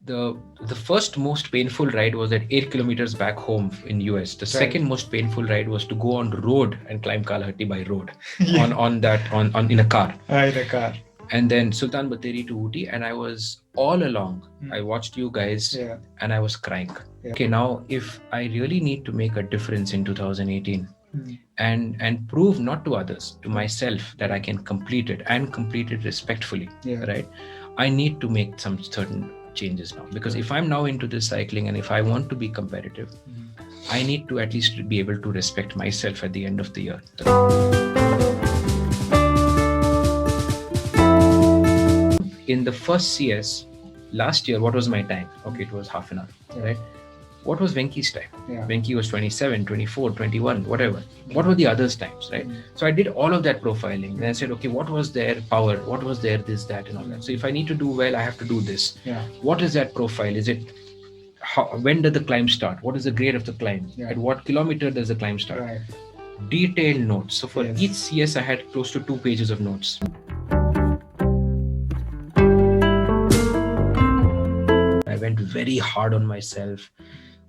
the first most painful ride was at 8 kilometers back home in US. The second most painful ride was to go on road and climb Kalahatti by road on in a car. In a car. And then Sultan Bathery to Ooty, and I was all along. I watched you guys, and I was crying. Okay, now if I really need to make a difference in 2018 and prove not to others, to myself, that I can complete it and complete it respectfully, right? I need to make some certain changes now, because if I'm now into this cycling and if I want to be competitive, I need to at least be able to respect myself at the end of the year. In the first CS last year, what was my time? Okay, it was half an hour, right? What was Venki's time? Venki was 27, 24, 21, whatever. What were the others' times, right? So I did all of that profiling. Then I said, okay, what was their power? What was their this, that, and all that? So if I need to do well, I have to do this. What is that profile? Is it, when did the climb start? What is the grade of the climb? At what kilometer does the climb start? Detailed notes. So for each CS, I had close to 2 pages of notes. I went very hard on myself.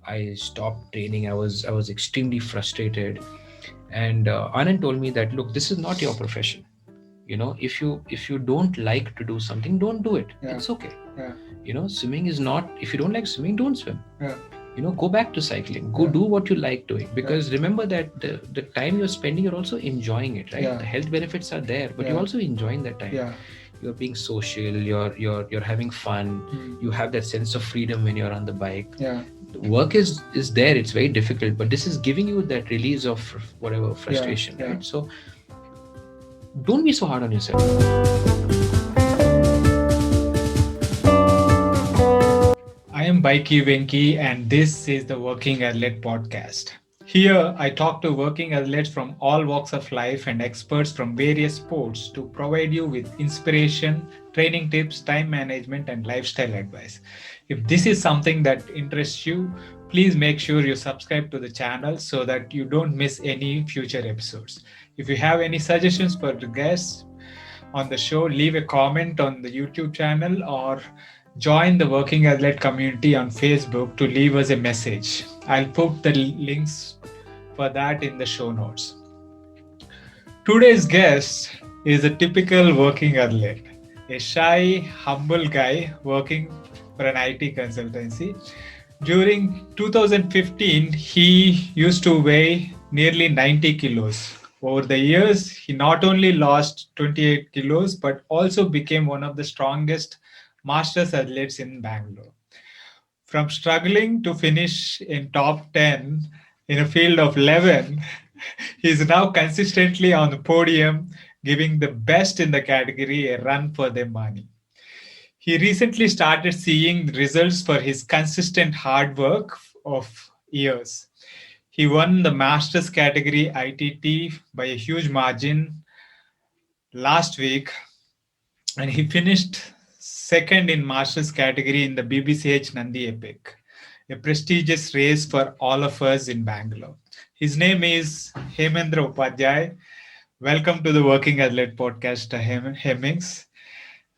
I stopped training. I was extremely frustrated, and Anand told me that, look, this is not your profession. You know, if you don't like to do something, don't do it. It's okay. You know, swimming is not. If you don't like swimming, don't swim. You know, go back to cycling. Go do what you like doing, because remember that the time you're spending, you're also enjoying it, right? The health benefits are there, but you're also enjoying that time. You're being social. You're having fun. You have that sense of freedom when you're on the bike. Work is there. It's very difficult, but this is giving you that release of whatever frustration, right? So don't be so hard on yourself. I am Bikey Venki, and this is the Working Athlete Podcast. Here, I talk to working athletes from all walks of life and experts from various sports to provide you with inspiration, training tips, time management, and lifestyle advice. If this is something that interests you, please make sure you subscribe to the channel so that you don't miss any future episodes. If you have any suggestions for the guests on the show, leave a comment on the YouTube channel or join the Working Athlete community on Facebook to leave us a message. I'll put the links for that in the show notes. Today's guest is a typical working athlete, a shy, humble guy working for an IT consultancy. During 2015, he used to weigh nearly 90 kilos. Over the years, he not only lost 28 kilos, but also became one of the strongest masters athletes in Bangalore. From struggling to finish in top 10 in a field of 11, he is now consistently on the podium, giving the best in the category a run for their money. He recently started seeing results for his consistent hard work of years. He won the Masters category ITT by a huge margin last week, and he finished second in Masters category in the BBCH Nandi Epic, a prestigious race for all of us in Bangalore. His name is Hemendra Upadyay. Welcome to the Working Athlete Podcast, Hemmings.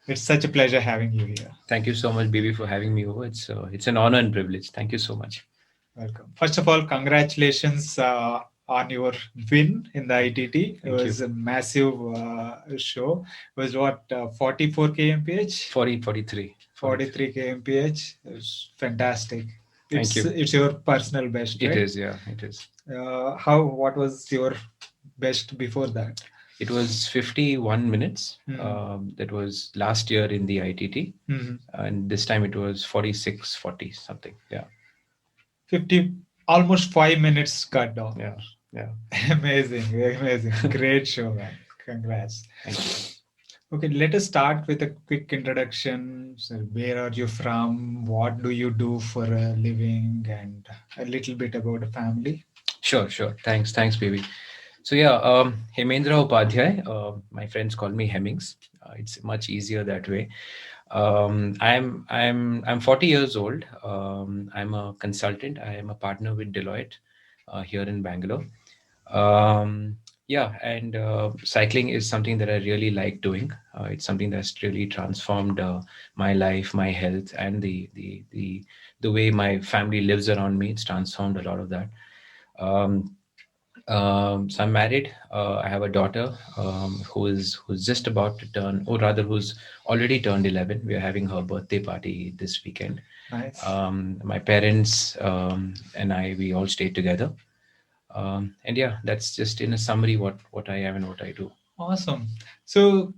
It's such a pleasure having you here. Thank you so much, Bibi, for having me over. It's an honor and privilege. Thank you so much. Welcome. First of all, congratulations on your win in the ITT. It was a massive show. It was 44 kmph? 43 kmph. It was fantastic. Thank you. It's your personal best, right? It is, yeah, it is. What was your best before that? It was 51 minutes. That was last year in the ITT. And this time it was 46-40 something. Yeah. 50, almost 5 minutes cut down. Yeah. Amazing. Great show, man. Congrats. Thank you. Okay, let us start with a quick introduction. So where are you from? What do you do for a living? And a little bit about the family. Sure. Thanks, baby. So Hemendra Upadyay. My friends call me Hemmings. It's much easier that way. I'm 40 years old. I'm a consultant. I am a partner with Deloitte here in Bangalore. Yeah, and cycling is something that I really like doing. It's something that's really transformed my life, my health, and the way my family lives around me. It's transformed a lot of that. Um, so I'm married. I have a daughter who's just about to turn, or rather, who's already turned 11. We are having her birthday party this weekend. Nice. My parents and we all stayed together. And yeah, that's just in a summary what I am and what I do. Awesome. So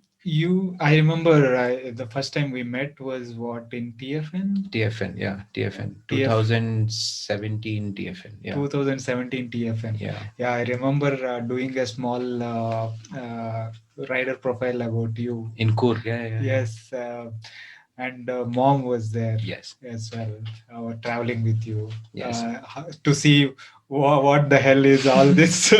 I remember the first time we met was what, in TFN? TFN, yeah, TFN, TF 2017 TFN, yeah, 2017 TFN. yeah, Yeah, I remember doing a small rider profile about you. in Kur, yeah, yeah, yeah. Yes, and mom was there Yes, as well, traveling with you yes, to see what the hell is all this,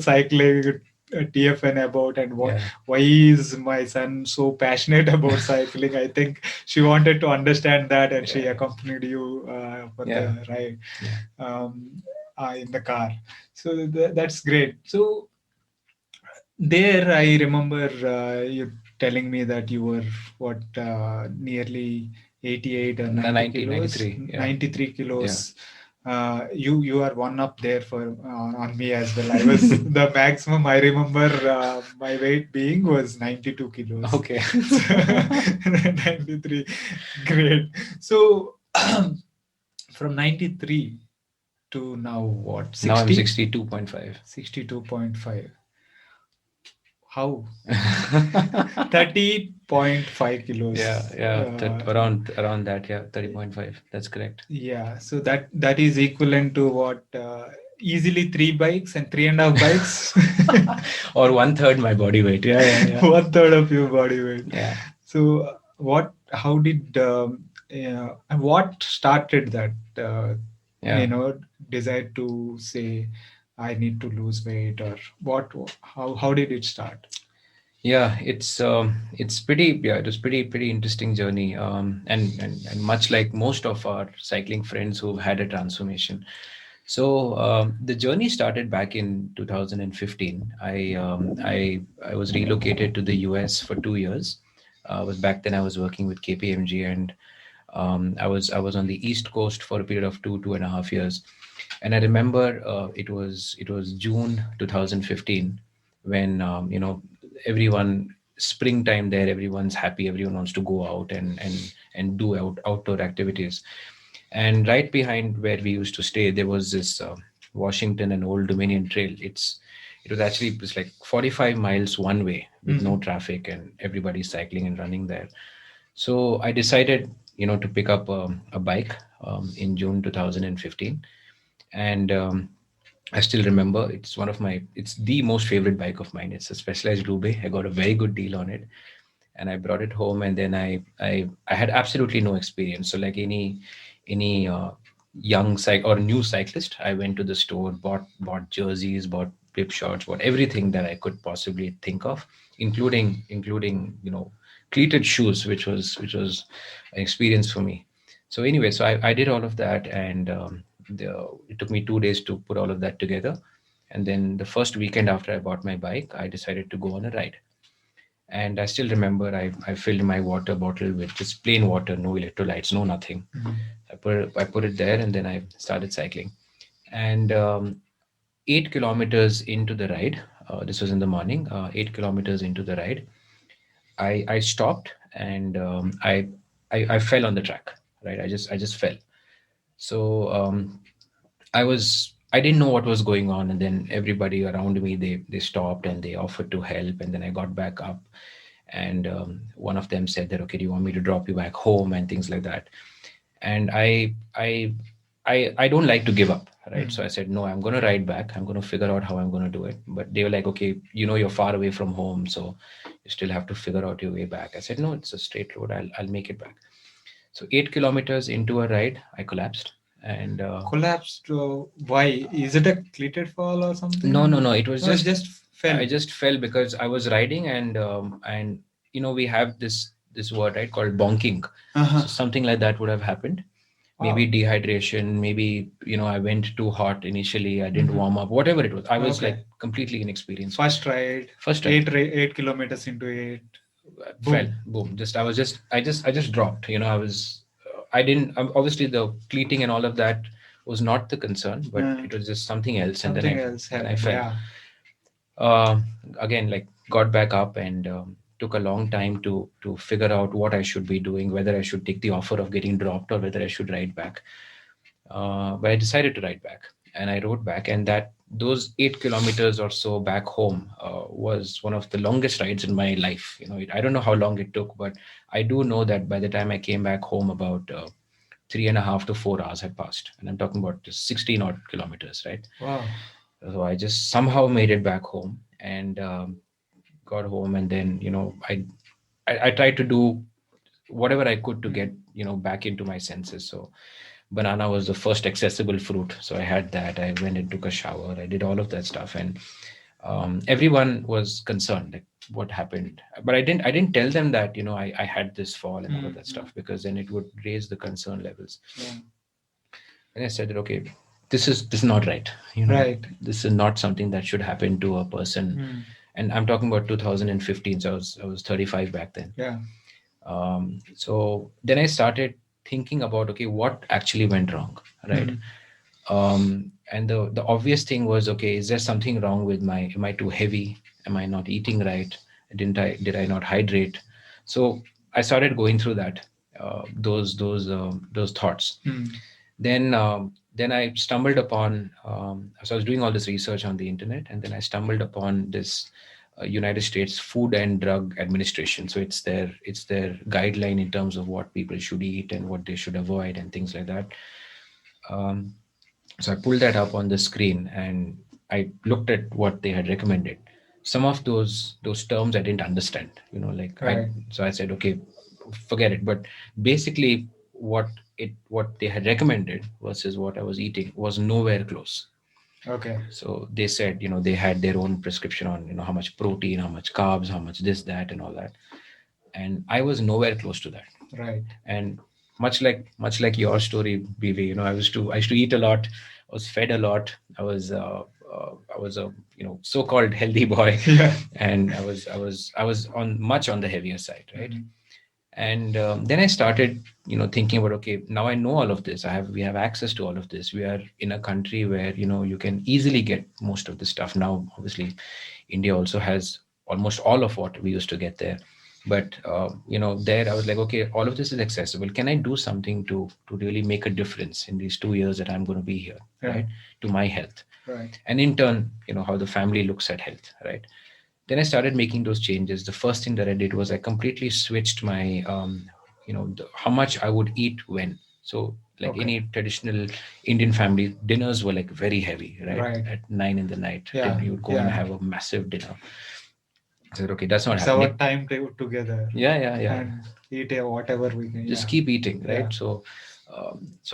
cycling. TFN about, and yeah, why is my son so passionate about cycling? I think she wanted to understand that, and she yeah, accompanied you for yeah, the ride yeah. in the car. So that's great. So there, I remember you telling me that you were what, nearly 88 or 90 kilos, 1993, yeah, 93 yeah. kilos. You are one up there for on me as well. I was the maximum I remember my weight being was 92 kilos. Okay. 93, great. So from 93 to now what, Now I'm 60? 62.5. 62.5. How? 30.5 kilos. Yeah, yeah, around that, yeah, Uh, 30.5. That's correct. yeah, so that is equivalent to what, easily 3 bikes and 3.5 bikes. Or one third my body weight. Yeah, yeah, yeah. 1/3 of your body weight. Yeah. So how did what started that Yeah. desire to say I need to lose weight, or what, how did it start? Yeah, it's pretty, yeah, it was pretty interesting journey. And much like most of our cycling friends who've had a transformation. So the journey started back in 2015. I was relocated to the US for 2 years. Was back then I was working with KPMG, and I was on the East Coast for a period of 2.5 years. And I remember it was June 2015 when everyone, springtime there, everyone's happy, everyone wants to go out and do outdoor activities. And right behind where we used to stay, there was this Washington and Old Dominion Trail. It was like 45 miles one way with no traffic, and everybody's cycling and running there. So I decided, to pick up a bike in June 2015. And I still remember, it's the most favorite bike of mine. It's a Specialized Rube. I got a very good deal on it, and I brought it home. And then I had absolutely no experience. So like any young or new cyclist, I went to the store, bought jerseys, bought bib shorts, bought everything that I could possibly think of, including cleated shoes, which was an experience for me. So anyway, so I did all of that, and it took me 2 days to put all of that together. And then the first weekend after I bought my bike, I decided to go on a ride. And I still remember I filled my water bottle with just plain water, no electrolytes, no nothing. I put it there, and then I started cycling. And 8 kilometers into the ride, this was in the morning. 8 kilometers into the ride, I stopped, and I fell on the track. Right, I just fell. So I didn't know what was going on, and then everybody around me, they stopped and they offered to help, and then I got back up, and one of them said that, okay, do you want me to drop you back home and things like that. And I don't like to give up, right? So I said, no, I'm going to ride back. I'm going to figure out how I'm going to do it. But they were like, okay, you're far away from home, so you still have to figure out your way back. I said, no, it's a straight road. I'll make it back. So 8 kilometers into a ride, I collapsed. And Collapsed? Why? Is it a cleated fall or something? no, it was No, it just just fell. I just fell because I was riding, and we have this word, right, called bonking. So something like that would have happened. maybe dehydration, maybe I went too hot initially, I didn't warm up, whatever it was. I was like completely inexperienced. First ride, 8 kilometers into it. Fell, boom, I just dropped. I was I didn't obviously the cleating and all of that was not the concern, but it was just something else, and then I fell. uh, Again, like, got back up, and took a long time to figure out what I should be doing, whether I should take the offer of getting dropped or whether I should ride back. But I decided to ride back, and I rode back, and that those 8 kilometers or so back home was one of the longest rides in my life. I don't know how long it took, but I do know that by the time I came back home, about 3.5 to 4 hours had passed, and I'm talking about just 16 odd kilometers, right? Wow. So I just somehow made it back home, and got home, and then I tried to do whatever I could to get back into my senses. So banana was the first accessible fruit, so I had that. I went and took a shower. I did all of that stuff, and everyone was concerned, like, what happened. But I didn't tell them that I had this fall and all of that stuff, because then it would raise the concern levels. And I said that, okay, this is not right. Right. This is not something that should happen to a person. And I'm talking about 2015, so I was 35 back then. Yeah. So then I started thinking about, okay, what actually went wrong, right? And the obvious thing was, okay, is there something wrong with am I too heavy? Am I not eating right? Did I not hydrate? So I started going through that, those thoughts. Then I stumbled upon, so I was doing all this research on the internet, and then I stumbled upon this United States Food and Drug Administration. So it's their guideline in terms of what people should eat and what they should avoid and things like that. So I pulled that up on the screen, and I looked at what they had recommended. Some of those terms I didn't understand, so I said, okay, forget it. But basically, what they had recommended versus what I was eating was nowhere close. Okay. So they said, they had their own prescription on, how much protein, how much carbs, how much this, that, and all that. And I was nowhere close to that. Right. And much like your story, BV, I used to eat a lot. I was fed a lot. I was a so-called healthy boy. Yeah. And I was much on the heavier side, right? And then I started, thinking about, okay, now I know all of this. We have access to all of this. We are in a country where, you can easily get most of the stuff. Now, obviously, India also has almost all of what we used to get there. But, there I was like, okay, all of this is accessible. Can I do something to really make a difference in these 2 years that I'm going to be here, right? To my health. Right. And in turn, how the family looks at health, right? Then I started making those changes. The first thing that I did was I completely switched my, how much I would eat when. So, like any traditional Indian family, dinners were like very heavy, right? At 9 in the night, you would go and have a massive dinner. I said, okay, that's not happening. It's our time together. Yeah. And eat whatever we can. Just keep eating, right? So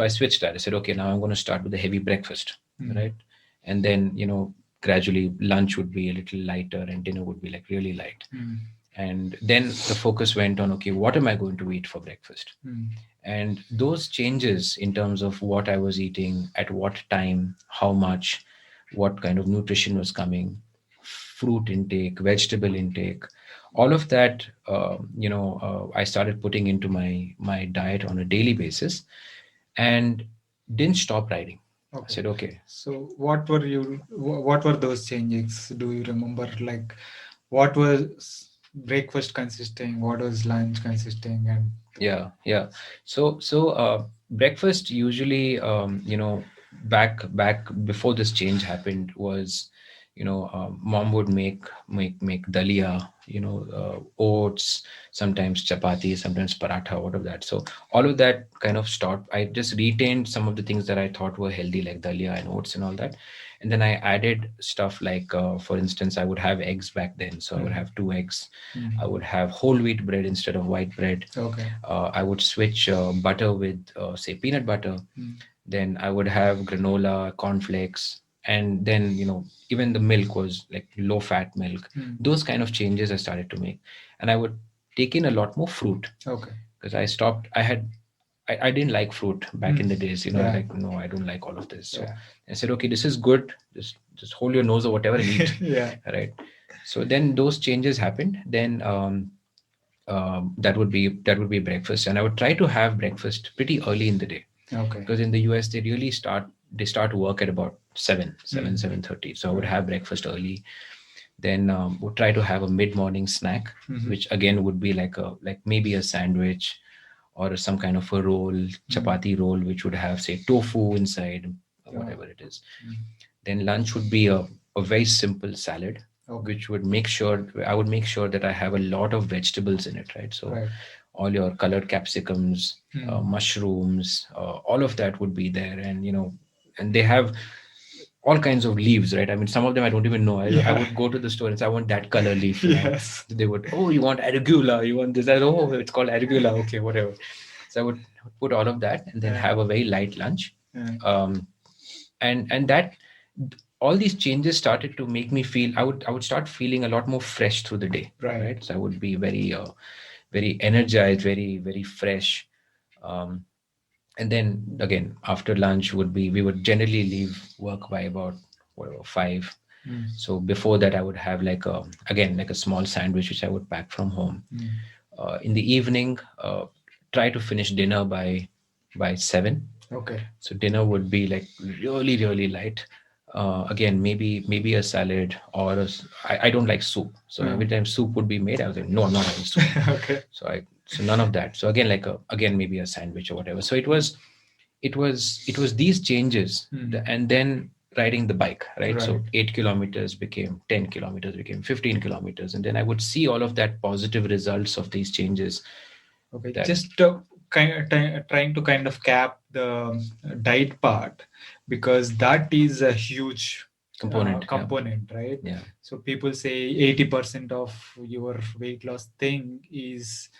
I switched that. I said, okay, now I'm going to start with a heavy breakfast, right? And then, gradually lunch would be a little lighter and dinner would be like really light. And then the focus went on, okay, what am I going to eat for breakfast? And those changes in terms of what I was eating, at what time, how much, what kind of nutrition was coming, fruit intake, vegetable intake, all of that, I started putting into my diet on a daily basis, and didn't stop riding. Okay. I said, okay. So what were those changes? Do you remember, like, what was breakfast consisting? What was lunch consisting? And yeah. So breakfast usually, back before this change happened was, mom would make dalia, oats, sometimes chapati, sometimes paratha, out of that. So all of that kind of stopped. I just retained some of the things that I thought were healthy, like dalia and oats and all that. And then I added stuff like, for instance, I would have eggs back then. So I would have 2 eggs. I would have whole wheat bread instead of white bread. Okay. I would switch butter with, say, peanut butter. Then I would have granola, cornflakes. And then, even the milk was like low fat milk. Those kind of changes I started to make. And I would take in a lot more fruit. Okay. Because I I didn't like fruit back in the days, Yeah. like, no, I don't like all of this. So Yeah. I said, okay, this is good. Just hold your nose or whatever and eat. Yeah. Right. So then those changes happened. Then that would be breakfast, and I would try to have breakfast pretty early in the day, Okay. because in the US they start work at about 7:30. So I would Right. have breakfast early. Then would try to have a mid-morning snack, which again would be like maybe a sandwich or some kind of a roll, chapati roll, which would have, say, tofu inside, or whatever it is. Then lunch would be a very simple salad, which would make sure I would make sure that I have a lot of vegetables in it, right? So Right. all your colored capsicums, mushrooms, all of that would be there, and they have all kinds of leaves, right? I mean, some of them I don't even know. I would go to the store and say, I want that color leaf. Yes. They would, oh, you want arugula? You want this? Oh, it's called arugula. Okay, whatever. So I would put all of that and then have a very light lunch. And that all these changes started to make me feel I would start feeling a lot more fresh through the day. Right. So I would be very energized, very fresh. And then again after lunch we would generally leave work by about whatever 5. So before that I would have like a small sandwich which I would pack from home. In the evening, try to finish dinner by 7. Okay. So dinner would be like really light. Again, maybe a salad or I don't like soup. So every time soup would be made, I was like, no, I'm not having soup. Okay. So none of that. So again maybe a sandwich or whatever. So it was these changes, and then riding the bike, right? So 8 kilometers became 10 kilometers, became 15 kilometers, and then I would see all of that positive results of these changes. Okay, just trying to kind of cap the diet part, because that is a huge component, right? Yeah. So people say 80% of your weight loss thing is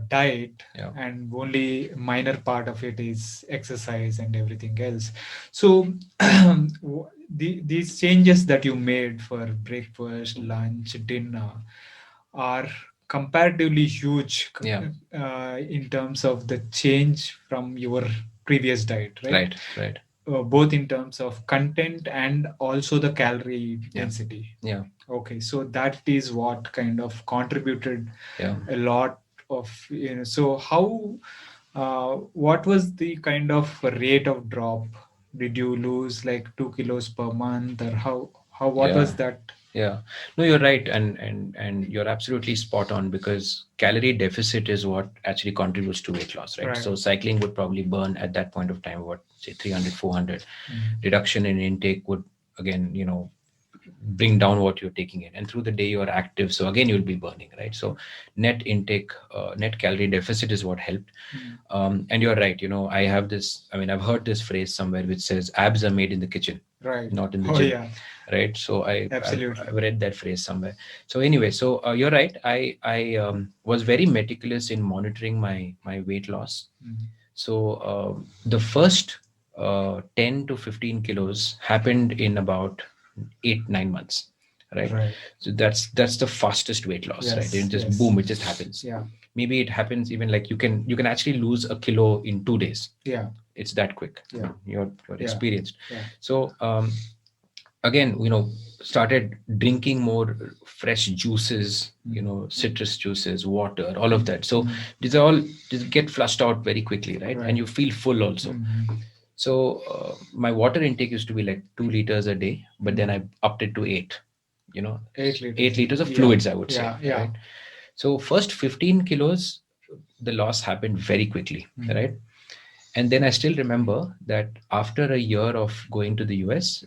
diet, and only minor part of it is exercise and everything else. So these changes that you made for breakfast, lunch, dinner are comparatively huge in terms of the change from your previous diet, right? Right. Both in terms of content and also the calorie density. Yeah. Okay, so that is what kind of contributed a lot of, so how what was the kind of rate of drop? Did you lose like 2 kilos per month, or what was that? Yeah, no, you're right, and you're absolutely spot on, because calorie deficit is what actually contributes to weight loss, right? So cycling would probably burn at that point of time, what, say 300, 400. Reduction in intake would again, bring down what you're taking in, and through the day you're active, so again you'll be burning, right? So net intake, net calorie deficit is what helped. And you're right, I have this, I've heard this phrase somewhere which says abs are made in the kitchen, not in the gym. Right. So I've read that phrase somewhere. So anyway, so you're right. I was very meticulous in monitoring my weight loss. So the first 10 to 15 kilos happened in about 8-9 months. Right. So that's the fastest weight loss, right? It just boom, it just happens. Yeah. Maybe it happens even like you can actually lose a kilo in 2 days. Yeah. It's that quick. Yeah. You're experienced. Yeah. So again, started drinking more fresh juices, citrus juices, water, all of that. So these get flushed out very quickly, right? And you feel full also. So my water intake used to be like 2 liters a day, but then I upped it to 8. 8 liters of fluids, I would say. Yeah. Right? So first 15 kilos, the loss happened very quickly, right? And then I still remember that after a year of going to the US,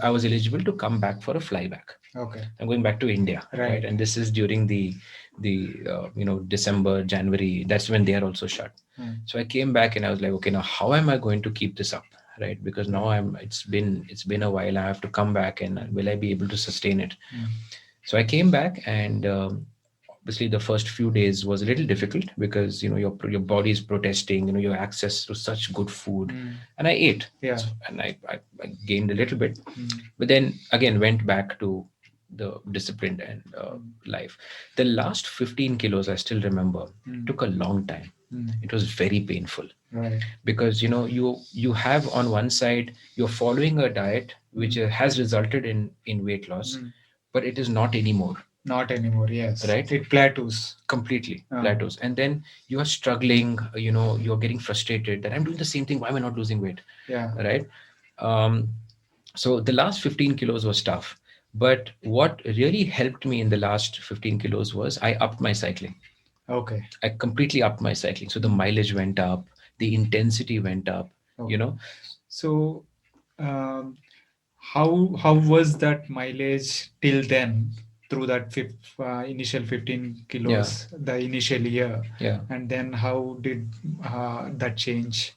I was eligible to come back for a flyback. Okay. I'm going back to India, right? And this is during the December, January. That's when they are also shut. So I came back and I was like, okay, now how am I going to keep this up, right? Because now it's been a while. I have to come back, and will I be able to sustain it? So I came back, and obviously the first few days was a little difficult because your body is protesting, your access to such good food, and I ate, and I gained a little bit, but then again went back to the disciplined and life. The last 15 kilos I still remember took a long time, It was very painful. Right. Because you have on one side you're following a diet which has resulted in weight loss, but it is not anymore. Not anymore. Yes. Right. It plateaus. Completely plateaus, and then you are struggling, you're getting frustrated that I'm doing the same thing, why am I not losing weight? Yeah. Right. um, so the last 15 kilos was tough, but what really helped me in the last 15 kilos was I upped my cycling. Okay. I completely upped my cycling, so the mileage went up, the intensity went up. Okay. So um, how was that mileage till then, through that initial 15 kilos, the initial year? Yeah. And then how did that change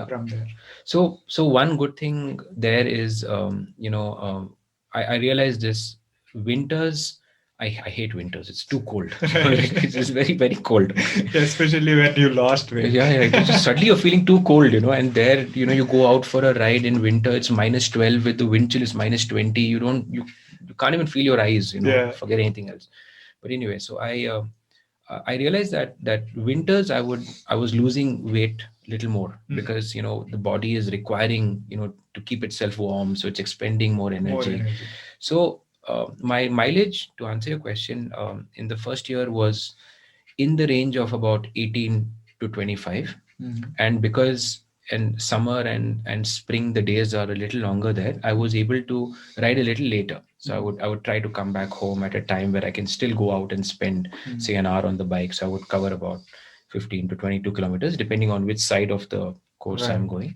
from there? So one good thing there is, I realized this: winters. I hate winters. It's too cold. It's just very, very cold. Especially when you lost weight. Yeah. It's just suddenly you're feeling too cold, and there, you go out for a ride in winter. It's -12 with the wind chill is -20. You can't even feel your eyes. Forget anything else. But anyway, so I realized that winters I was losing weight little more, because the body is requiring to keep itself warm, so it's expending more energy. So my mileage, to answer your question, in the first year was in the range of about 18 to 25. And because in summer and spring the days are a little longer there, I was able to ride a little later. So I would try to come back home at a time where I can still go out and spend say an hour on the bike. So I would cover about 15 to 22 kilometers depending on which side of the course I'm going.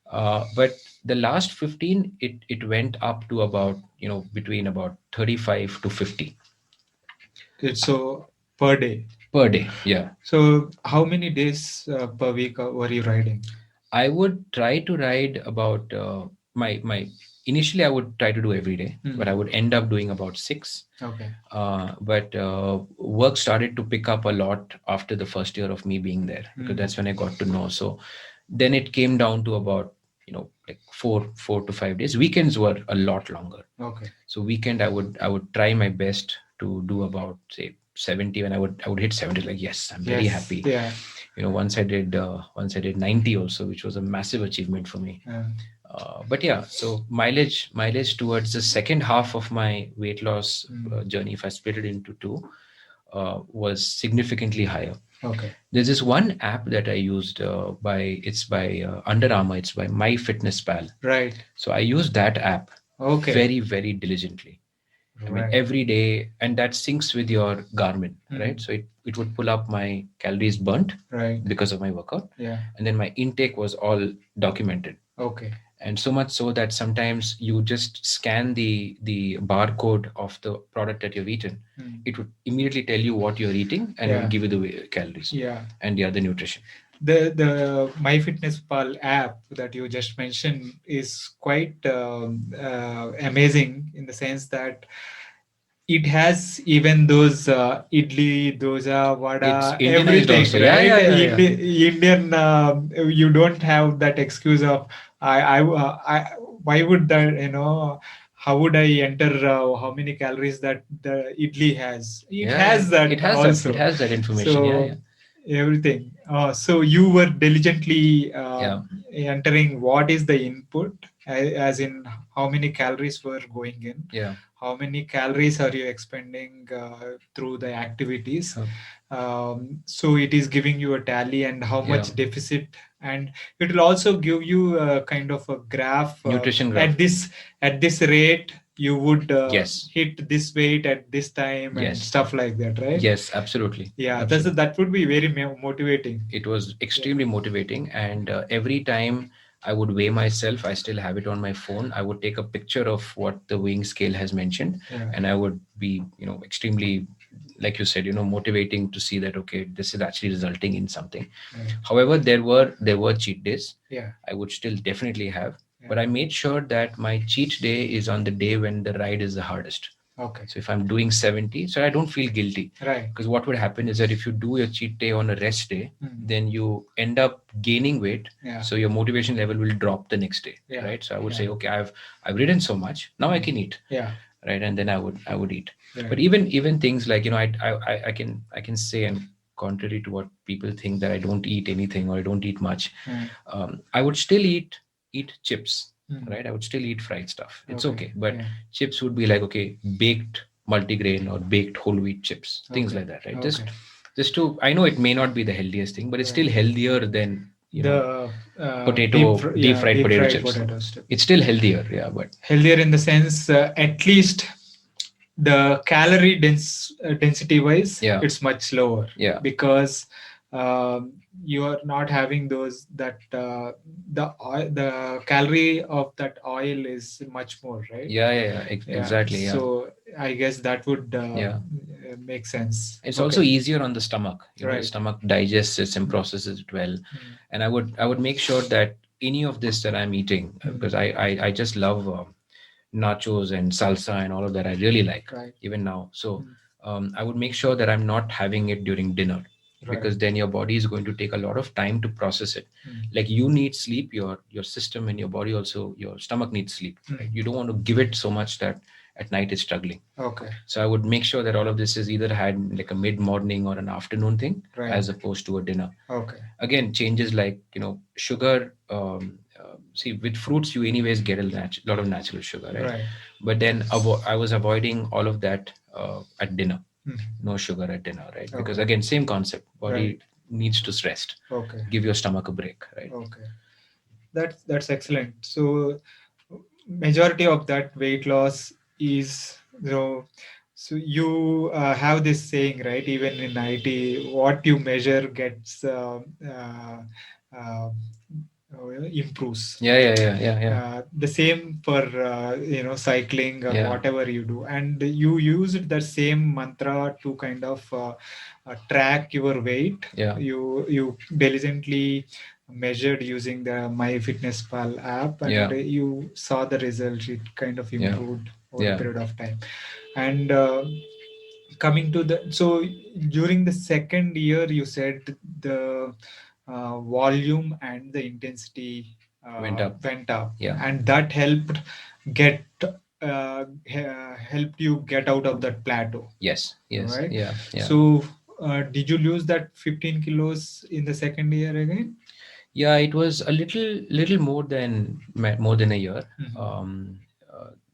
But the last 15, it went up to about between about 35 to 50. So per day. Yeah. So how many days per week were you riding? I would try to ride about my initially I would try to do every day, but I would end up doing about 6. Okay. But work started to pick up a lot after the first year of me being there, because that's when I got to know. So then it came down to about like 4 to 5 days. Weekends were a lot longer. Okay. So weekend I would try my best to do about say 70. When I would hit 70, like yes, I'm very happy. Yeah. Once I did 90 also, which was a massive achievement for me. But yeah, so mileage towards the second half of my weight loss journey, if I split it into two, was significantly higher. Okay. There's this one app that I used by Under Armour. It's by MyFitnessPal. Right. So I used that app very, very diligently. I mean, every day, and that syncs with your Garmin, right? So it would pull up my calories burnt because of my workout. Yeah. And then my intake was all documented. Okay. And so much so that sometimes you just scan the barcode of the product that you've eaten. It would immediately tell you what you're eating, and it would give you the calories and the other nutrition. The MyFitnessPal app that you just mentioned is quite amazing, in the sense that it has even those idli, dosa, vada, everything. Also. Right? Yeah. Indian, you don't have that excuse of I why would that, how would I enter how many calories that the idli has? It has that. It has also. It has that information. So, everything. So you were diligently entering what is the input, as in how many calories were going in. Yeah. How many calories are you expending through the activities? So it is giving you a tally and how much deficit, and it will also give you a kind of a graph. Nutrition graph. At this rate, you would hit this weight at this time and stuff like that, right? Yes, absolutely. Yeah, that would be very motivating. It was extremely motivating, and every time I would weigh myself, I still have it on my phone. I would take a picture of what the weighing scale has mentioned, and I would be, extremely, like you said, motivating to see that, okay, this is actually resulting in something. However, there were cheat days. Yeah. I would still definitely have, but I made sure that my cheat day is on the day when the ride is the hardest. Okay. So if I'm doing 70, so I don't feel guilty. Right. Because what would happen is that if you do your cheat day on a rest day, then you end up gaining weight. Yeah. So your motivation level will drop the next day. Yeah. Right. So I would say, okay, I've ridden so much. Now I can eat. Yeah. Right. And then I would eat. Right. But even things like, I can say and contrary to what people think, that I don't eat anything or I don't eat much. Mm. I would still eat chips, Mm. right? I would still eat fried stuff. It's Okay. okay, but Yeah. chips would be like, okay, baked multigrain or baked whole wheat chips, things Okay. like that, right? Okay. Just to, I know it may not be the healthiest thing, but it's still Right. healthier than The deep fried potato fried chips. potato chips. It's still healthier, yeah, but Healthier in the sense, at least the calorie density wise, Yeah. it's much lower. Yeah. Because you are not having those that the calorie of that oil is much more, right? yeah, exactly. Yeah. So I guess that would Yeah. make sense. It's Okay. also easier on the stomach. The Right. stomach digests it and processes it well. And I would make sure that any of this that I'm eating, because I just love nachos and salsa and all of that. I really like, Right. even now. So I would make sure that I'm not having it during dinner, because then your body is going to take a lot of time to process it. Like, you need sleep, your system and your body also, your stomach needs sleep, right? You don't want to give it so much that at night it's struggling. Okay. So I would make sure that all of this is either had like a mid-morning or an afternoon thing, Right. as opposed to a dinner. Okay. Again, changes like, sugar. See, with fruits you anyways get a lot of natural sugar, right? Right. But then I was avoiding all of that at dinner. No sugar at dinner, right? Because Okay. again, same concept. Body Right. needs to rest. Okay. Give your stomach a break, right? Okay. That's excellent. So majority of that weight loss is, so you have this saying, right? Even in IT, what you measure gets uh, improves. Yeah. The same for cycling or Yeah. whatever you do, and you used the same mantra to kind of track your weight. Yeah. You diligently measured using the MyFitnessPal app, and Yeah. you saw the result. It kind of Yeah. improved over Yeah. a period of time. And coming to the, so during the second year, you said the volume and the intensity Went up. Yeah. and that helped get helped you get out of that plateau. Yes. Right? Yeah. So did you lose that 15 kilos in the second year again? Yeah, it was a little more than a year.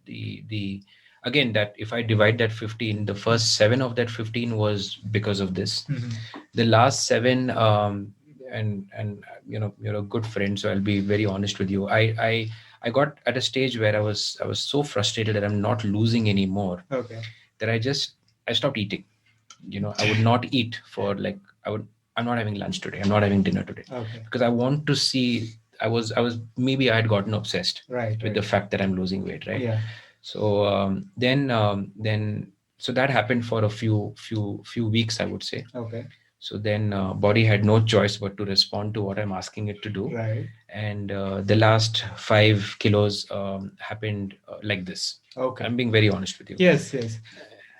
The again, that if I divide that 15, the first 7 of that 15 was because of this. The last 7, and you're a good friend, so I'll be very honest with you. I got at a stage where I was so frustrated that I'm not losing anymore. Okay. That I stopped eating. I would not eat for like I'm not having lunch today. I'm not having dinner today. Okay. Because I want to see. I was maybe I had gotten obsessed with the fact that I'm losing weight, right? Yeah. So then so that happened for a few weeks, I would say. Okay. So then body had no choice but to respond to what I'm asking it to do. Right. And the last 5 kilos happened like this. Okay. I'm being very honest with you. Yes.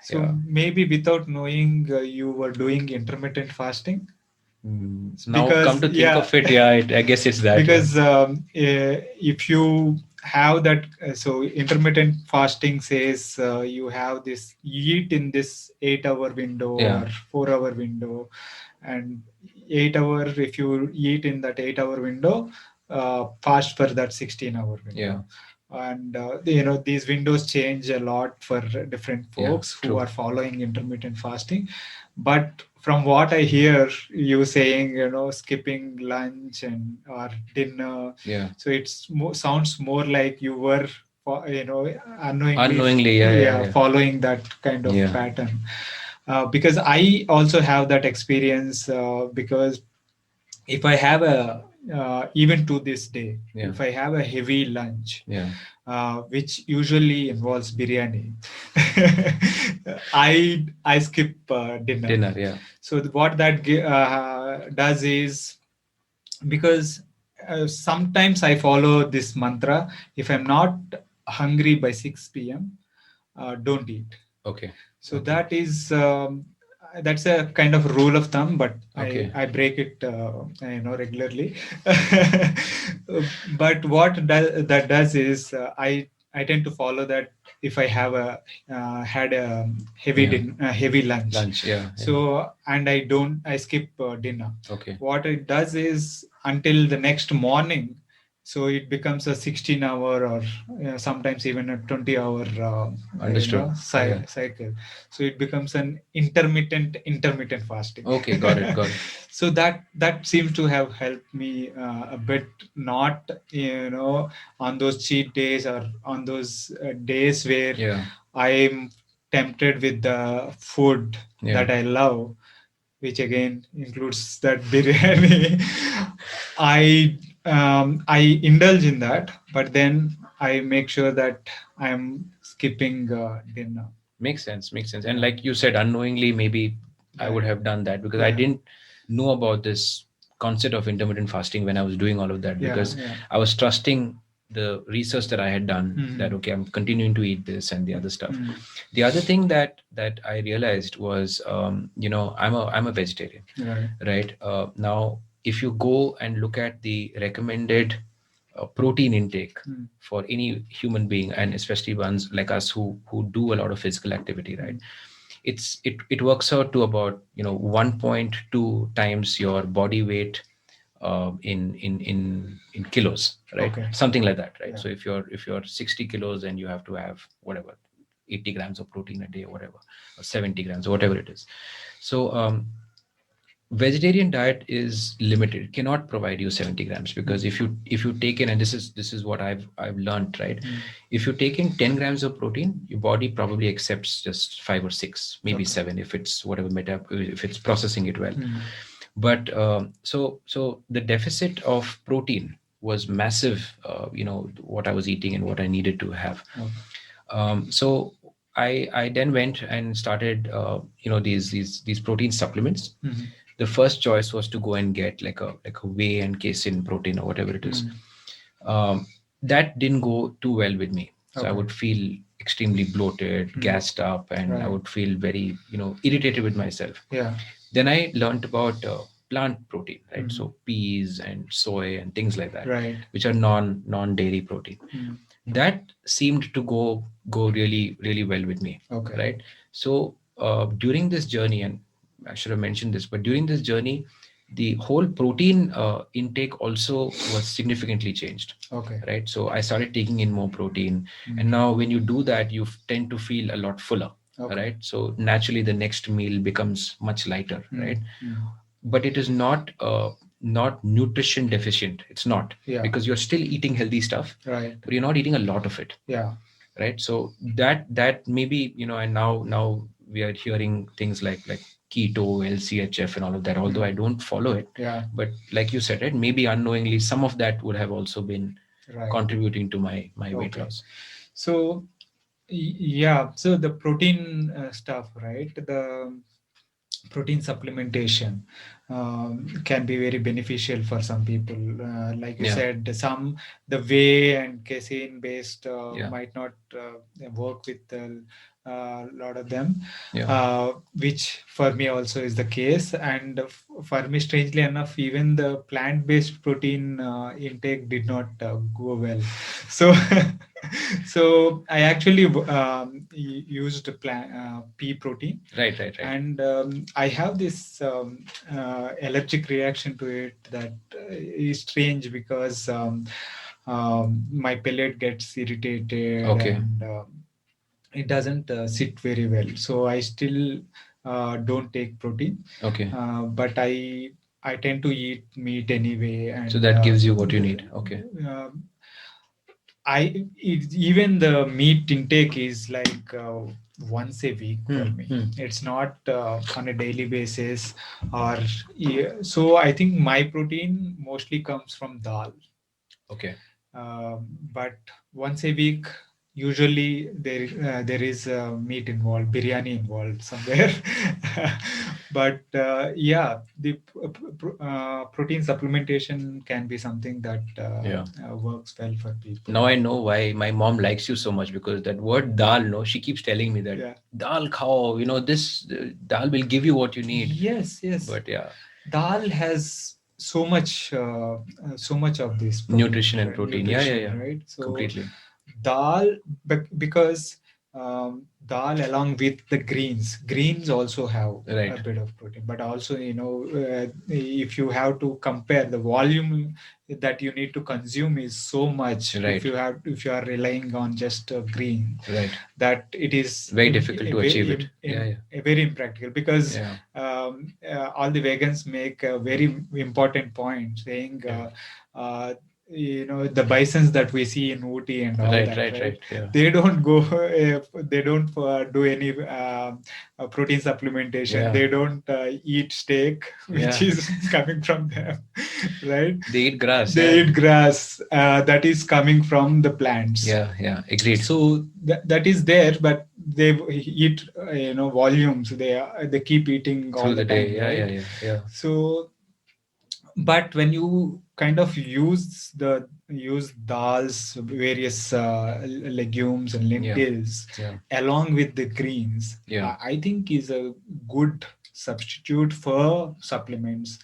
So Yeah. maybe without knowing, you were doing intermittent fasting. Now come to think of it, I guess it's that. Because if you have that, so intermittent fasting says you have this, you eat in this 8-hour window or 4-hour window, and 8-hour, if you eat in that 8-hour window, fast for that 16-hour window. Yeah. And these windows change a lot for different folks who are following intermittent fasting. But from what I hear you saying, skipping lunch and or dinner, so it's sounds more like you were unknowingly following that kind of pattern. Because I also have that experience, because if I have a even to this day, if I have a heavy lunch, which usually involves biryani, I skip dinner. So what that does is, because sometimes I follow this mantra: if I'm not hungry by 6 p.m., don't eat. Okay. So that is that's a kind of rule of thumb, but I break it regularly. But what that does is I tend to follow that if I have a had a heavy Yeah. heavy lunch. Lunch. Yeah. So and I skip dinner. Okay. What it does is until the next morning, so it becomes a 16-hour or sometimes even a 20-hour Understood. Yeah. cycle. So it becomes an intermittent fasting. Okay. Got it. Got it. So that seems to have helped me a bit, not on those cheat days or on those days where Yeah. I'm tempted with the food Yeah. that I love, which again includes that biryani. I indulge in that, but then I make sure that I'm skipping dinner. Makes sense. Makes sense. And like you said, unknowingly, maybe I would have done that because I didn't know about this concept of intermittent fasting when I was doing all of that, because I was trusting the research that I had done, that okay, I'm continuing to eat this and the other stuff. The other thing that I realized was, I'm a vegetarian, right? Now, if you go and look at the recommended protein intake for any human being, and especially ones like us who do a lot of physical activity, right? It works out to about 1.2 times your body weight in kilos, right? Something like that, right? So if you're 60 kilos and you have to have whatever 80 grams of protein a day or whatever, or 70 grams or whatever it is. So vegetarian diet is limited, cannot provide you 70 grams, because if you take in, and this is what I've learned, right? If you take in 10 grams of protein, your body probably accepts just 5 or 6, maybe 7, if it's whatever if it's processing it well. But so the deficit of protein was massive, what I was eating and what I needed to have. So I then went and started these protein supplements. The first choice was to go and get like a whey and casein protein or whatever it is. That didn't go too well with me. So I would feel extremely bloated, gassed up, and I would feel very irritated with myself. Then I learned about plant protein, right? So peas and soy and things like that, which are non-dairy protein. That seemed to go really, really well with me, right? So during this journey, and I should have mentioned this, but during this journey, the whole protein intake also was significantly changed. Right. So I started taking in more protein, and now when you do that, you tend to feel a lot fuller. Right. So naturally, the next meal becomes much lighter. Right. But it is not nutrition deficient. It's not, because you're still eating healthy stuff, but you're not eating a lot of it. Right. So that maybe and now we are hearing things like keto, LCHF, and all of that. Although I don't follow it, but like you said, right, maybe unknowingly some of that would have also been contributing to my weight loss. So so the protein stuff, right? The protein supplementation can be very beneficial for some people. Like you said, the whey and casein based might not work with a lot of them, which for me also is the case. And for me, strangely enough, even the plant-based protein intake did not go well. So so I actually used pea protein. Right. And I have this allergic reaction to it that is strange, because my palate gets irritated. And it doesn't sit very well. So I still don't take protein. But I tend to eat meat anyway. And so that gives you what you need. Even the meat intake is like once a week for me. It's not on a daily basis, or so I think my protein mostly comes from dal. But once a week, usually there is meat involved, biryani involved somewhere. But the protein supplementation can be something that works well for people. Now I know why my mom likes you so much, because that word dal, no, she keeps telling me that dal khao, this dal will give you what you need. Yes. But dal has so much of this nutrition and protein. Right? So completely. Dal, because dal along with the greens. Greens also have Right. a bit of protein, but also, if you have to compare the volume that you need to consume is so much. Right. If you are relying on just green, Right. that it is Very difficult to achieve it. Yeah. very impractical, because Yeah. all the vegans make a very important point saying, Yeah. the bisons that we see in Ooty and all Right, that, right, right. Yeah. they don't go, they don't do any protein supplementation. Yeah. They don't eat steak, which Yeah. is coming from them, right? They eat grass. They Yeah. eat grass that is coming from the plants. Yeah. Yeah. Agreed. So that is there, but they eat volumes. They keep eating all Through the the day. time, Yeah. right? Yeah. Yeah. Yeah. So, but when you kind of use dals, various legumes and lentils, Yeah. along with the greens, Yeah. I think is a good substitute for supplements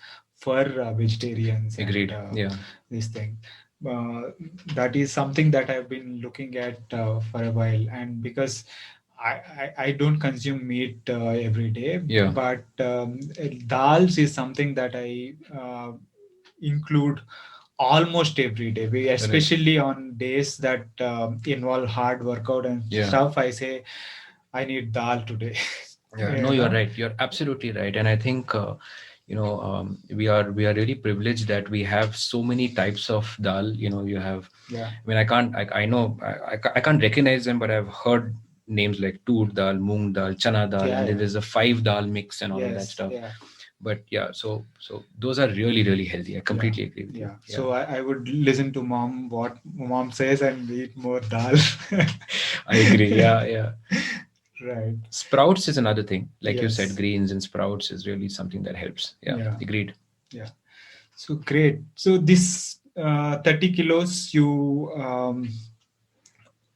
for vegetarians. Agreed. And Yeah. this thing, uh, that is something that I've been looking at for a while. And because I don't consume meat every day, Yeah. but dals is something that I include almost every day. Especially on days that involve hard workout and Yeah. stuff, I say I need dal today. Yeah, no, you're right. You're absolutely right. And I think we are really privileged that we have so many types of dal. You have. Yeah. I mean, I know I can't recognize them, but I've heard names like tur dal, moong dal, chana dal, Yeah, and then yeah. there's a 5 dal mix and all of that Yes, stuff. yeah. But yeah, so those are really, really healthy. I completely agree with you. Yeah. So I would listen to mom, what mom says, and eat more dal. I agree. Yeah, yeah. Right. Sprouts is another thing. Like you Yes. said, greens and sprouts is really something that helps. Yeah, Yeah. agreed. Yeah. So great. So this 30 kilos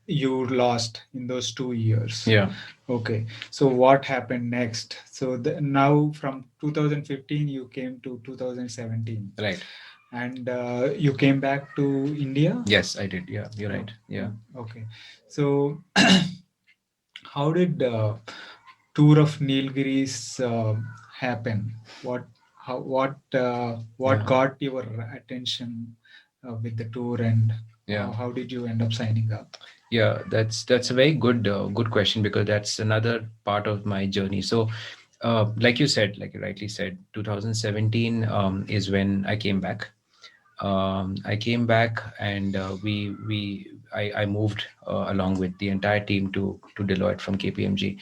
you lost in those 2 years. Yeah. Okay. So what happened next? So now from 2015 you came to 2017. Right. And you came back to India? Yes, I did. Yeah, you're right. Yeah. Okay. So how did tour of Nilgiris happen? What Yeah. got your attention with the tour, and Yeah. how did you end up signing up? Yeah, that's a very good question, because that's another part of my journey. So, like you said, like you rightly said, 2017 is when I came back. I came back, and I moved along with the entire team to Deloitte from KPMG,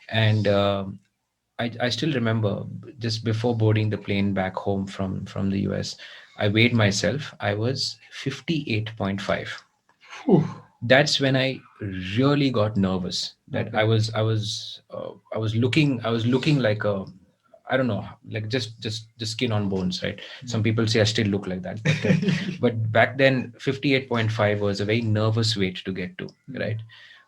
and I still remember, just before boarding the plane back home from the US, I weighed myself. I was 58.5. Whew. That's when I really got nervous. That Okay. I was looking like a, I don't know, like just skin on bones, right? Some people say I still look like that, but back then 58.5 was a very nervous weight to get to, right?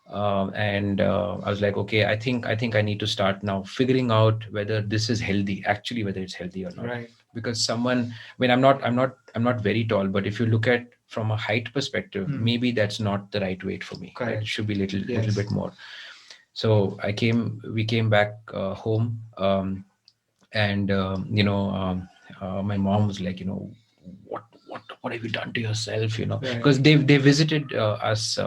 And I was like, okay, I think I need to start now figuring out whether this is healthy, actually, whether it's healthy or not. Right. Because someone, when I'm not very tall, but if you look at from a height perspective, maybe that's not the right weight for me. Right? It should be little bit more. So we came back home, and my mom was like, what have you done to yourself? Because they visited us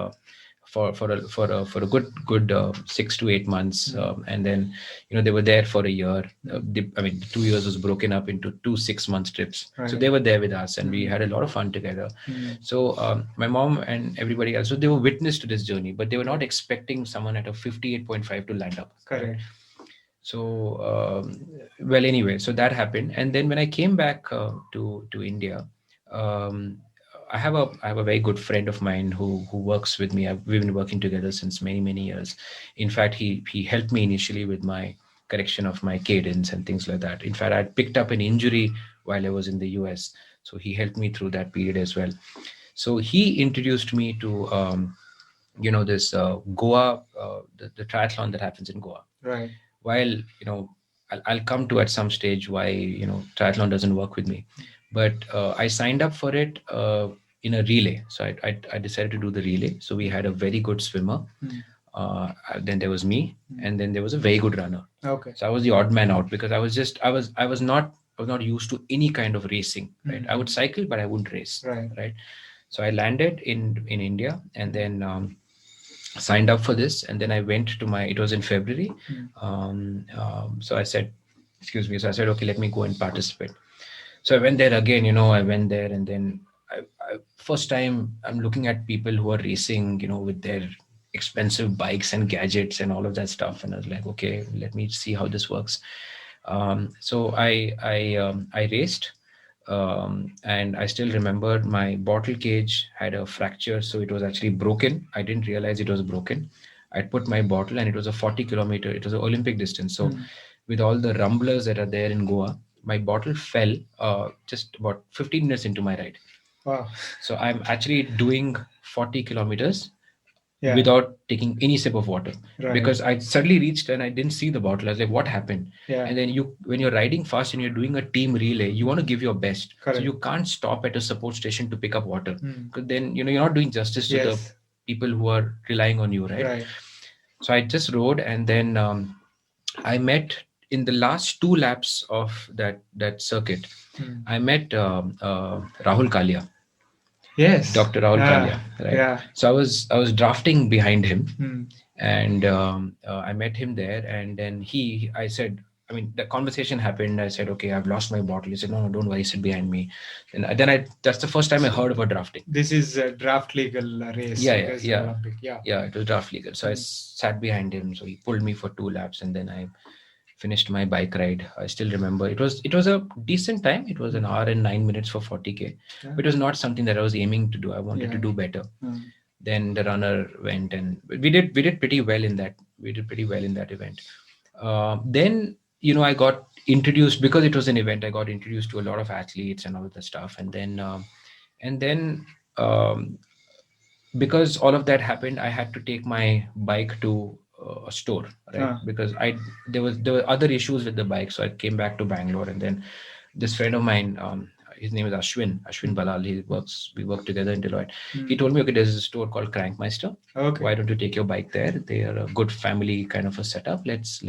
for a good 6 to 8 months, and then they were there for a year. 2 years was broken up into 2 6-month trips. Right. So they were there with us, and we had a lot of fun together. So my mom and everybody else, so they were witness to this journey, but they were not expecting someone at a 58.5 to land up. Correct. Right? So well, anyway, so that happened, and then when I came back to India, I have a very good friend of mine who works with me. We've been working together since many years. In fact, he helped me initially with my correction of my cadence and things like that. In fact, I picked up an injury while I was in the US, so he helped me through that period as well. So he introduced me to this Goa, the triathlon that happens in Goa. Right. While I'll come to at some stage why triathlon doesn't work with me, but I signed up for it in a relay. So I decided to do the relay. So we had a very good swimmer Then there was me, and then there was a very good runner. Okay. So I was the odd man out because I was not used to any kind of racing. Right, I would cycle, but I wouldn't race. Right. Right. So I landed in India, and then signed up for this, and then I went to my. It was in February. So I said, excuse me. So I said, okay, let me go and participate. So I went there again. I went there, and then first time I'm looking at people who are racing, with their expensive bikes and gadgets and all of that stuff, and I was like, okay, let me see how this works. So I raced, and I still remember my bottle cage had a fracture, so it was actually broken. I didn't realize it was broken. I put my bottle, and it was a 40 kilometer. It was an Olympic distance. So with all the rumblers that are there in Goa, my bottle fell just about 15 minutes into my ride. Wow. So I'm actually doing 40 kilometers Yeah. without taking any sip of water, Right. because I suddenly reached and I didn't see the bottle. I was like, what happened? Yeah. And then when you're riding fast and you're doing a team relay, you want to give your best. Correct. So you can't stop at a support station to pick up water, because then you're not doing justice to the people who are relying on you, right? So I just rode, and then I met in the last 2 laps of that circuit. I met Rahul Kalia. Yes. Dr. Rahul Kalia, right? Yeah. So I was drafting behind him, and I met him there, and then I said, I mean, the conversation happened. I said, okay, I've lost my bottle. He said, no, don't worry, sit behind me. And then that's the first time I heard about drafting. This is a draft legal race. Yeah. Olympic. Yeah, it was draft legal. So I sat behind him. So he pulled me for 2 laps, and then I finished my bike ride. I still remember it was a decent time. It was an hour and 9 minutes for 40K. But it was not something that I was aiming to do. I wanted to do better. Then the runner went, and we did pretty well in that. We did pretty well in that event. Then I got introduced, because it was an event. I got introduced to a lot of athletes and all of that stuff, and then because all of that happened, I had to take my bike to a store, right? Because there were other issues with the bike, so I came back to Bangalore, and then this friend of mine, his name is Ashwin Balal. We work together in Deloitte. He told me, okay, there's a store called Crankmeister. Okay. Why don't you take your bike there? They are a good family kind of a setup. Let's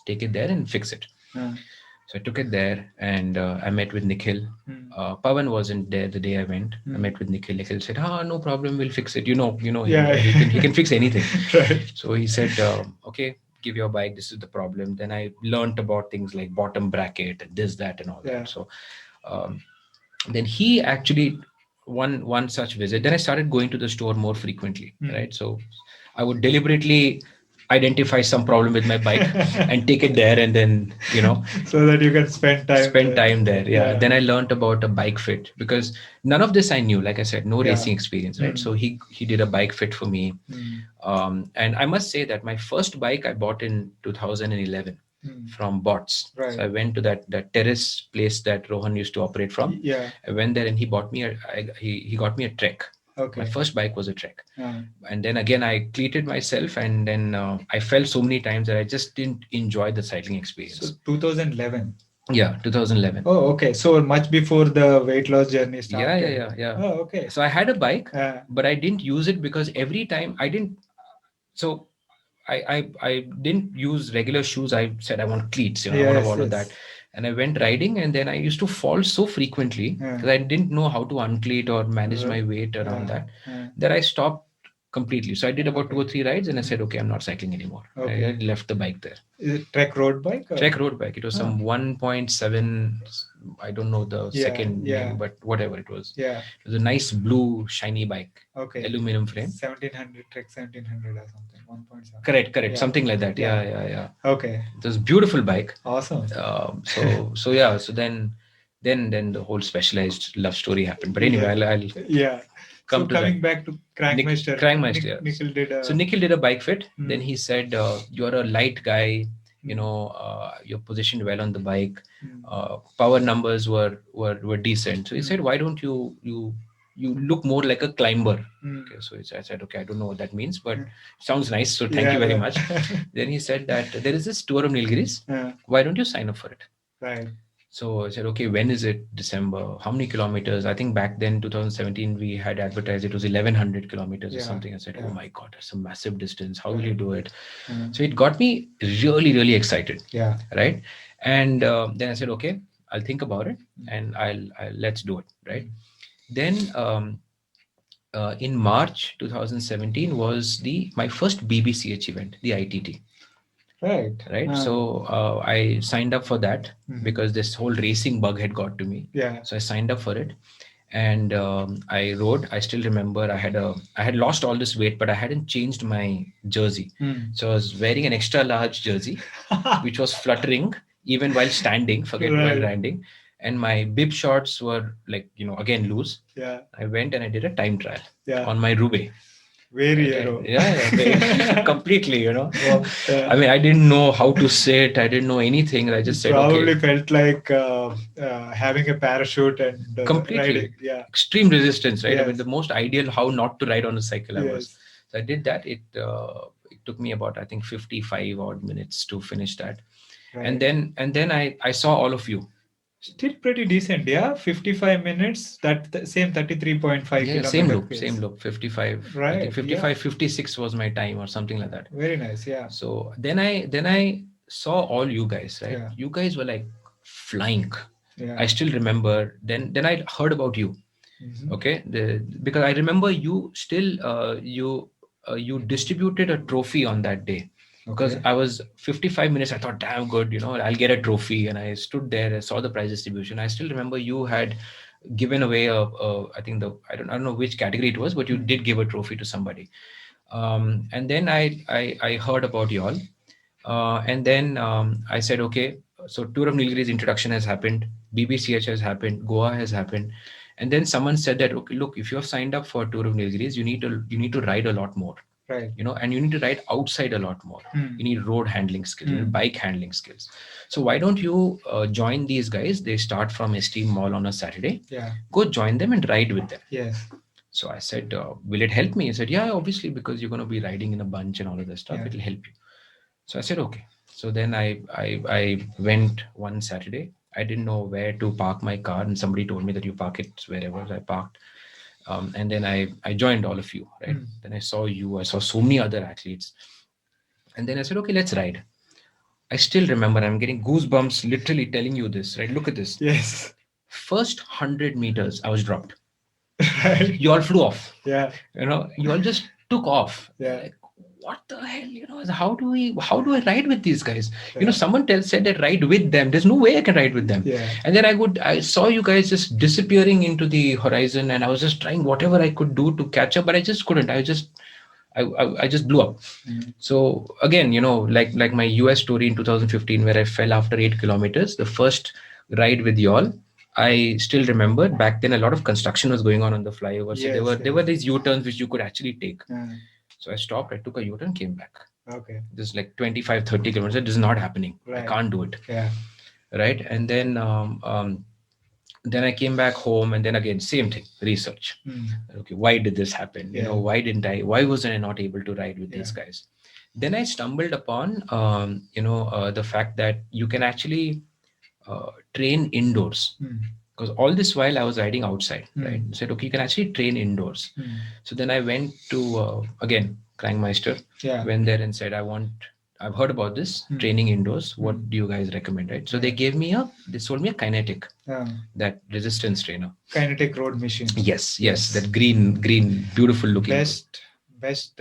take it there and fix it. So I took it there, and I met with Nikhil. Pawan wasn't there the day I went. I met with Nikhil. Nikhil said, no problem, we'll fix it. He can fix anything. Right. So he said, okay, give your bike, this is the problem. Then I learned about things like bottom bracket and this, that, and all that. So then he actually one such visit. Then I started going to the store more frequently, right? So I would deliberately identify some problem with my bike and take it there, and then so that you can spend time there. Yeah. Then I learned about a bike fit, because none of this I knew. Like I said, no racing experience, right? So he did a bike fit for me. And I must say that my first bike I bought in 2011 from Bots. Right. So I went to that terrace place that Rohan used to operate from. Yeah. I went there, and he bought me he got me a Trek. Okay. My first bike was a Trek. And then again, I cleated myself, and then I fell so many times that I just didn't enjoy the cycling experience. So 2011. Yeah, 2011. Oh, okay. So much before the weight loss journey started. Yeah. Oh, okay. So I had a bike, but I didn't use it, because every time I didn't. So I didn't use regular shoes. I said I want cleats. I want all of that. And I went riding, and then I used to fall so frequently because I didn't know how to uncleat or manage my weight around that I stopped completely. So I did about 2 or 3 rides, and I said, okay, I'm not cycling anymore. Okay. I left the bike there. Is it Trek road bike? Or? Trek road bike. It was some 1.7. I don't know the second name, but whatever it was. Yeah. It was a nice blue shiny bike. Okay. Aluminum frame. 1700 Trek 1700 or something. 1.7. Correct. Yeah. Something like that. Yeah. Okay. It was a beautiful bike. Awesome. So then the whole specialized love story happened. But anyway, I'll coming back to Crankmeister. Crankmeister. Nikhil did a bike fit. Then he said, you're a light guy. You're positioned well on the bike. Power numbers were decent. So he said, why don't you look more like a climber? Okay, so I said, okay, I don't know what that means, but sounds nice. So thank you very much. Then he said that there is this tour of Nilgiris. Why don't you sign up for it? Right. So I said, okay, when is it? December. How many kilometers? I think back then, 2017, we had advertised it was 1100 kilometers or Yeah. something. I said, Yeah. oh my God, that's a massive distance. How will Right. you do it? Mm. So it got me really, really excited. Yeah. Right. And then I said, okay, I'll think about it and I'll let's do it. Right. Then in March 2017 was the my first BBCH event, the ITT. Right. Right. So I signed up for that because this whole racing bug had got to me. Yeah. So I signed up for it, and I rode. I still remember I had lost all this weight, but I hadn't changed my jersey. So I was wearing an extra large jersey, which was fluttering even while standing. Forget while riding. And my bib shorts were like, again loose. Yeah. I went and I did a time trial Yeah. on my Roubaix. Very Yeah, completely, So, I mean, I didn't know how to sit. I didn't know anything. I just said, Probably okay. felt like having a parachute and Completely. riding. Yeah. Extreme resistance, right? I Yes. mean, the most ideal how not to ride on a cycle I was. Yes. So I did that. It took me about, I think, 55 odd minutes to finish that. Right. And then I saw all of you. Still pretty decent, yeah. 55 minutes, same 33.5 Yeah, kilometer same loop, 55. I Right, think 55, 56 was my time or something like that. Very nice, yeah. So then I saw all you guys, right? Yeah. You guys were like flying. Yeah. I still remember. Then I heard about you. Okay, because I remember you still you distributed a trophy on that day. Because I was 55 minutes, I thought, damn good, I'll get a trophy. And I stood there, I saw the prize distribution. I still remember you had given away I think I don't know which category it was, but you did give a trophy to somebody. And then I heard about you all. And then I said, okay, so Tour of Nilgiris introduction has happened, BBCH has happened, Goa has happened. And then someone said that, okay, look, if you have signed up for Tour of Nilgiris, you need to ride a lot more. Right. And you need to ride outside a lot more. You need road handling skills, you need bike handling skills. So why don't you join these guys? They start from Esteem Mall on a Saturday. Yeah. Go join them and ride with them. Yes. So I said, will it help me? He said, yeah, obviously, because you're going to be riding in a bunch and all of this stuff, it'll help you. So I said, okay. So then I went one Saturday. I didn't know where to park my car, and somebody told me that you park it wherever. I parked. And then I joined all of you, right? Then I saw you. I saw so many other athletes. And then I said, okay, let's ride. I still remember, I'm getting goosebumps literally telling you this, right? Look at this. Yes. First 100 meters, I was dropped. Right. You all flew off. Yeah. You all just took off. Yeah. Like, what the hell, how do I ride with these guys? Someone said that ride with them. There's no way I can ride with them. Yeah. And then I saw you guys just disappearing into the horizon, and I was just trying whatever I could do to catch up, but I just couldn't. I just blew up. So again, like my US story in 2015, where I fell after 8 kilometers, the first ride with y'all, I still remember back then a lot of construction was going on the flyover. So there were these U-turns which you could actually take. So I stopped, I took a U-turn, came back. Okay. This is like 25, 30 kilometers. This is not happening. Right. I can't do it. Yeah. Right. And then I came back home, and then again, same thing, research. Okay, why did this happen? Why wasn't I not able to ride with these guys? Then I stumbled upon, the fact that you can actually train indoors. Because all this while I was riding outside, right? Said, okay, you can actually train indoors. So then I went to, again, Crankmeister, went there and said, I've heard about this training indoors. What do you guys recommend, right? So they sold me a kinetic, that resistance trainer. Kinetic road machine. Yes. That green, beautiful looking. Best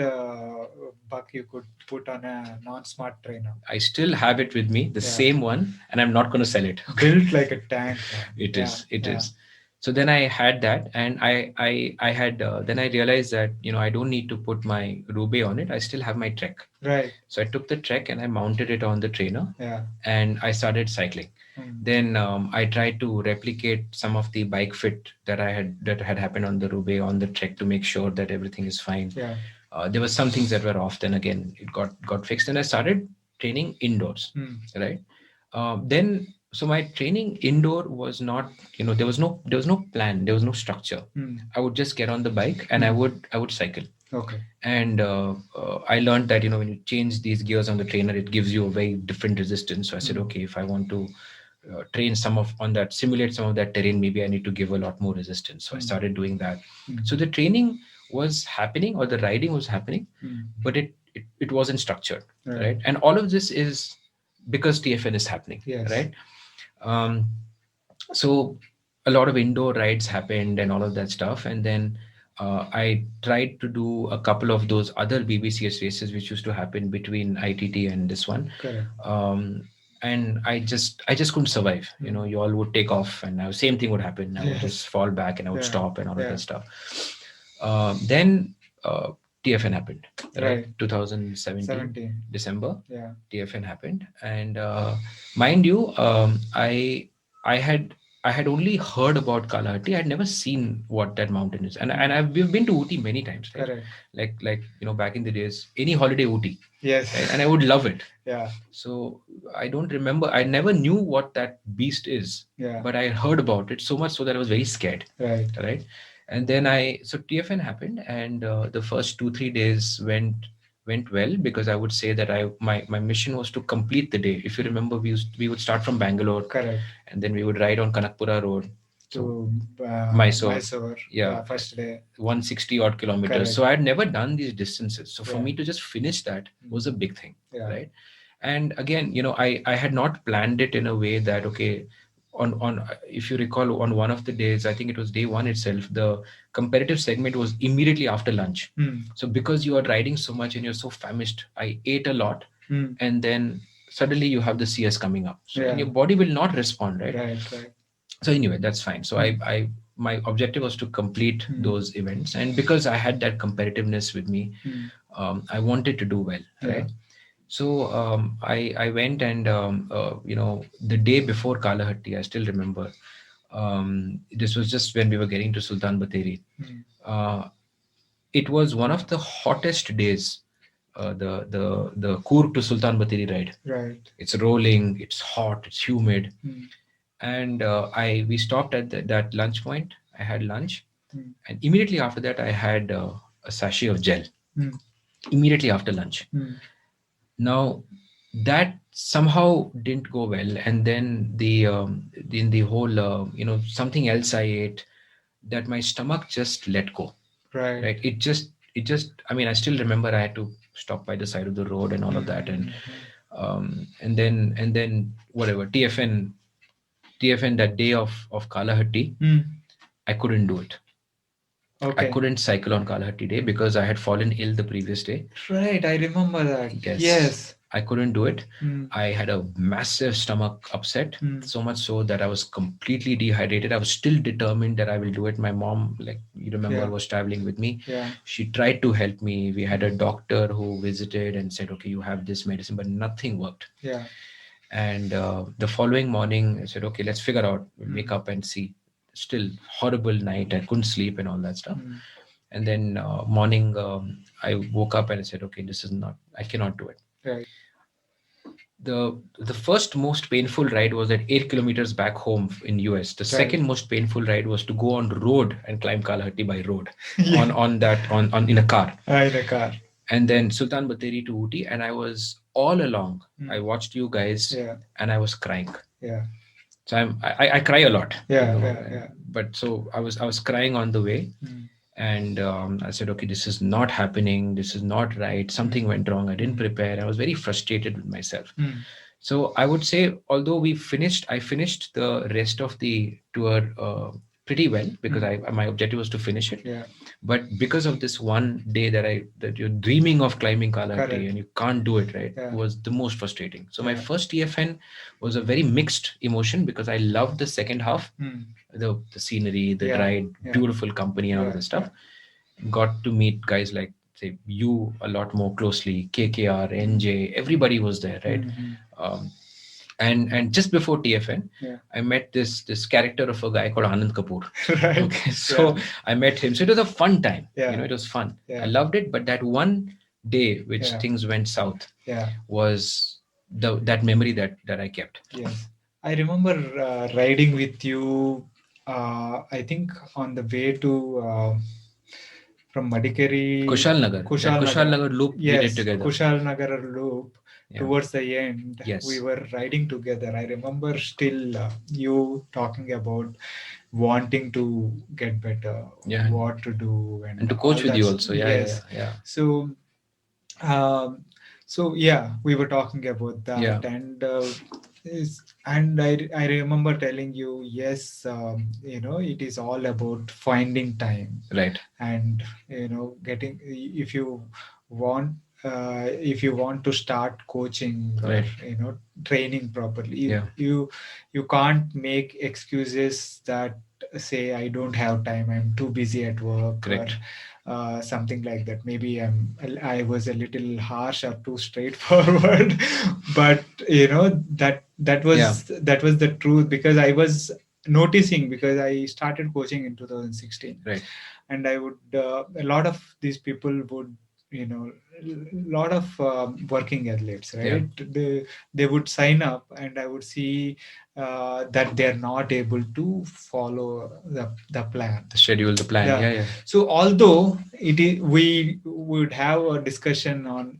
buck you could put on a non-smart trainer. I still have it with me, the same one, and I'm not going to sell it. Built like a tank. It is. So then I had that, and I had then I realized that I don't need to put my Roubaix on it. I still have my Trek. Right. So I took the Trek and I mounted it on the trainer. Yeah. And I started cycling. Then I tried to replicate some of the bike fit that had happened on the Roubaix on the Trek to make sure that everything is fine. Yeah. There were some things that were off. Then again, it got fixed, and I started training indoors. Right. So my training indoor was not, there was no plan, there was no structure. I would just get on the bike and I would cycle. Okay. And I learned that when you change these gears on the trainer, it gives you a very different resistance. So I said, okay, if I want to train some of on that, simulate some of that terrain. Maybe I need to give a lot more resistance. So I started doing that. So the training was happening, or the riding was happening, but it wasn't structured, right? And all of this is because TFN is happening, right? Um, so a lot of indoor rides happened and all of that stuff, and then I tried to do a couple of those other BBCS races which used to happen between ITT and this one. And I just couldn't survive. You all would take off, and now same thing would happen. I would just fall back, and I would stop, and all of that stuff. Then TFN happened, right? 2017 December. TFN happened, and mind you, I had only heard about Kalahati. I had never seen what that mountain is, and we've been to Ooty many times, right? Like back in the days, any holiday Ooty, right? And I would love it. So I don't remember. I never knew what that beast is, but I heard about it so much so that I was very scared, right? And then so TFN happened, and the first 2-3 days went well, because I would say that my mission was to complete the day. If you remember, we would start from Bangalore, and then we would ride on Kanakpura Road to Mysore. First day 160 odd kilometers. So I had never done these distances. So for me to just finish that was a big thing, right? And again, I had not planned it in a way that, okay, on if you recall, on one of the days, I think it was day one itself, the competitive segment was immediately after lunch. So because you are riding so much and you're so famished, I ate a lot, and then suddenly you have the CS coming up, and your body will not respond, right? So anyway, that's fine. So I my objective was to complete those events, and because I had that competitiveness with me, I wanted to do well, right? So I went, and the day before Kalahatti, I still remember. This was just when we were getting to Sultan Bathery. It was one of the hottest days. The Coorg to Sultan Bathery ride. It's rolling. It's hot. It's humid. And we stopped at that lunch point. I had lunch, and immediately after that, I had a sachet of gel. Immediately after lunch. Now, that somehow didn't go well, and then in the whole something else I ate, that my stomach just let go. Right. It just. I mean, I still remember I had to stop by the side of the road and all of that, and then whatever TFN that day of Kalahatti, I couldn't do it. I couldn't cycle on Kalahatti day because I had fallen ill the previous day. Right, I remember that. Yes. I couldn't do it. I had a massive stomach upset, so much so that I was completely dehydrated. I was still determined that I will do it. My mom, like you remember, was traveling with me. She tried to help me. We had a doctor who visited and said, okay, you have this medicine, but nothing worked. And the following morning, I said, okay, let's figure out, we'll wake up and see. Still horrible night. I couldn't sleep and all that stuff. And then morning, I woke up and I said, okay, I cannot do it. Right. The first most painful ride was at 8 kilometers back home in US. The second most painful ride was to go on road and climb Kalahatti by road on in a car. In a car. And then Sultan Bathery to Ooty, and I was all along. I watched you guys, and I was crying. So I cry a lot. But so I was crying on the way, and I said, okay, this is not happening. This is not right. Something went wrong. I didn't prepare. I was very frustrated with myself. So I would say, although I finished the rest of the tour pretty well, because my objective was to finish it. But because of this one day that you're dreaming of climbing Kalahatti and you can't do it, right, was the most frustrating. So my first TFN was a very mixed emotion, because I loved the second half, the scenery, the ride, beautiful company and all of this stuff. Got to meet guys like, say, you a lot more closely, KKR, NJ, everybody was there, right? And just before TFN, I met this character of a guy called Anand Kapoor. Okay, so I met him. So it was a fun time. It was fun. I loved it. But that one day which things went south was that memory that I kept. Yes, I remember riding with you. I think on the way to from Madikeri, Kushal Nagar loop. Yes, we did together. Kushal Nagar loop. towards the end, Yes. we were riding together. I remember still you talking about wanting to get better, Yeah. what to do, And to all coach with that you also. Yeah, yes. yeah. So um, yeah, we were talking about that, Yeah. and and I remember telling you, yes, it is all about finding time, Right. and getting, if you want, if you want to start coaching, or Right. training properly, Yeah. you can't make excuses that say, I don't have time, I'm too busy at work, Correct. or something like that. Maybe I was a little harsh or too straightforward, but Yeah. that was the truth, because I was noticing, because I started coaching in 2016, Right. and I would, a lot of these people would, you know a lot of working athletes, Yeah. right? They would sign up, and I would see that they're not able to follow the plan, The schedule, the plan. yeah. Yeah, yeah. So although we would have a discussion on,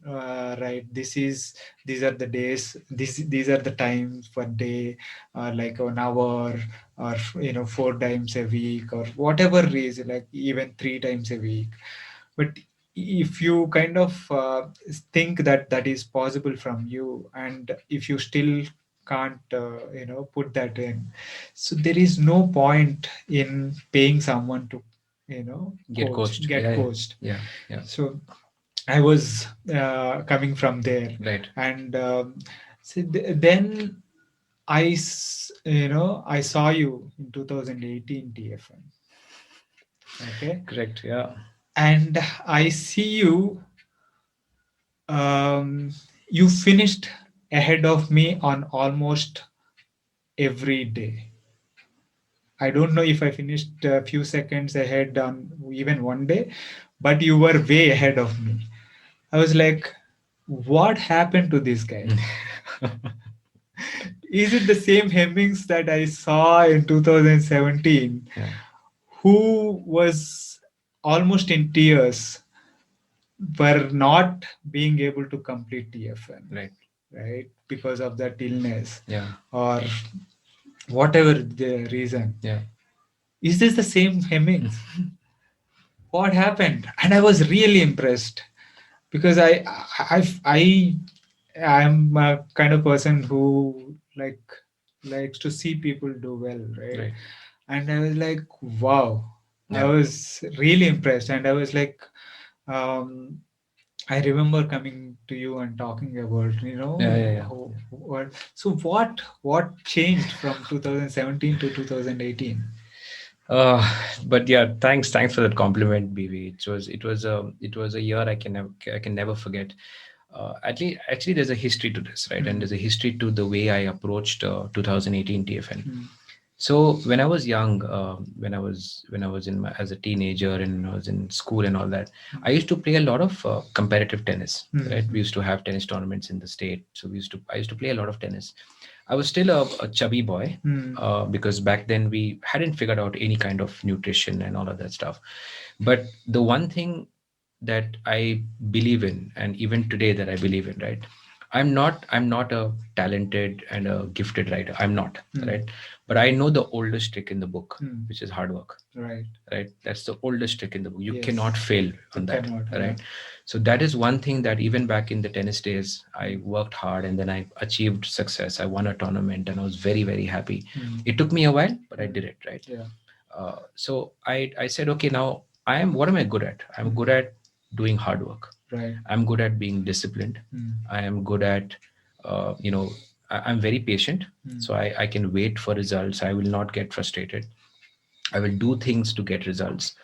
right, these are the days, these are the times per day, like an hour, or 4 times a week, or whatever reason, like even 3 times a week. But if you kind of think that that is possible from you, and if you still can't put that in, so there is no point in paying someone to Get coached. get Yeah, yeah. coached. Yeah, yeah. So I was coming from there, Right. and then I saw you in 2018 TFN. Okay. Correct. Yeah. And I see you, um, you finished ahead of me on almost every day. I don't know if I finished a few seconds ahead on even one day, but you were way ahead of me. I was like, what happened to this guy? Is it the same Hemmings that I saw in 2017, Yeah. who was almost in tears for not being able to complete TFN? Right. Right? Because of that illness, Yeah. or whatever the reason. Yeah. Is this the same Hemmings? What happened? And I was really impressed, because I am a kind of person who likes to see people do well, right? Right. And I was like, wow. I Yeah. was really impressed, and I was like, um, I remember coming to you and talking about, Yeah, yeah, yeah. so what changed from 2017 to 2018? Uh, but yeah, thanks for that compliment, BV. It was a year I can never forget. Actually, there's a history to this, right? And there's a history to the way I approached 2018 TFN. So when I was young, when I was as a teenager, and I was in school and all that, I used to play a lot of competitive tennis. Right, we used to have tennis tournaments in the state, so I used to play a lot of tennis. I was still a chubby boy, because back then we hadn't figured out any kind of nutrition and all of that stuff. But the one thing that I believe in, and even today that I believe in, right? I'm not a talented and a gifted writer. I'm not, right? But I know the oldest trick in the book, which is hard work. Right. That's the oldest trick in the book. You cannot fail on that. Right. So that is one thing that even back in the tennis days, I worked hard, and then I achieved success. I won a tournament, and I was very, very happy. It took me a while, but I did it. Right. So I said, okay, now what am I good at? I'm good at doing hard work. Right. I'm good at being disciplined. I am good at, I'm very patient. So I can wait for results. I will not get frustrated. I will do things to get results.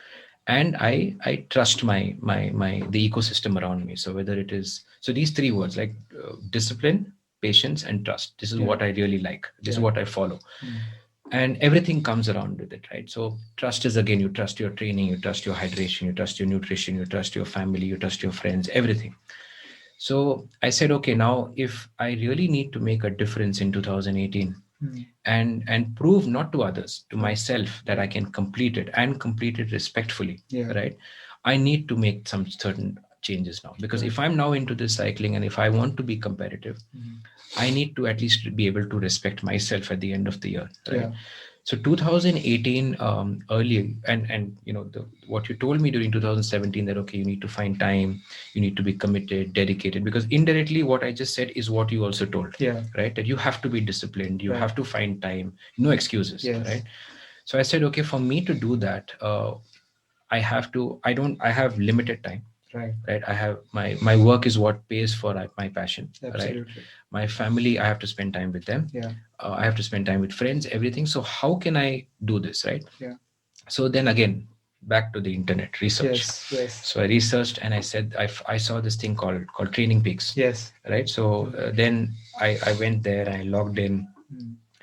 And I trust my the ecosystem around me. So whether it is, so these three words, like discipline, patience, and trust. This is what I really like. This is what I follow. And everything comes around with it, right? So trust is, again, you trust your training, you trust your hydration, you trust your nutrition, you trust your family, you trust your friends, everything. So I said, okay, now if I really need to make a difference in 2018, and prove, not to others, to myself, that I can complete it, and complete it respectfully, right? I need to make some certain changes now, because if I'm now into this cycling and if I want to be competitive, I need to at least be able to respect myself at the end of the year, right? Yeah. So 2018, early, and what you told me during 2017, that okay, you need to find time, you need to be committed, dedicated, because indirectly what I just said is what you also told, Yeah. right? That you have to be disciplined, you Right. have to find time, no excuses, Yes. right? So I said, okay, for me to do that, I have limited time, Right. right? I have my work is what pays for my passion, right? Absolutely. My family, I have to spend time with them. Yeah. I have to spend time with friends, everything. So how can I do this, right? Yeah. So then again, back to the internet research. Yes. Yes. So I researched and I said I saw this thing called Training Peaks, Yes. right? So then I went there, I logged in,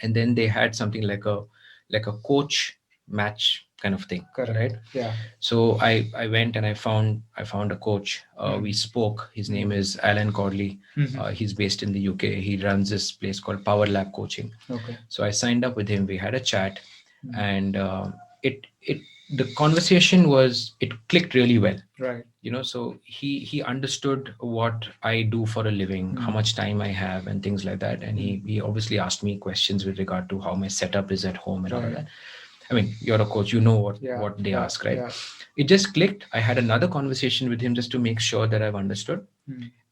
and then they had something like a coach match kind of thing. Correct. Right? Yeah. So I went and I found a coach. We spoke. His name is Alan Corley. He's based in the UK. He runs this place called Power Lab Coaching. Okay. So I signed up with him. We had a chat, and it the conversation it clicked really well. Right. So he understood what I do for a living, how much time I have, and things like that. And he obviously asked me questions with regard to how my setup is at home and all of that. I mean, you're a coach, you know what they ask, right? Yeah. It just clicked. I had another conversation with him just to make sure that I've understood,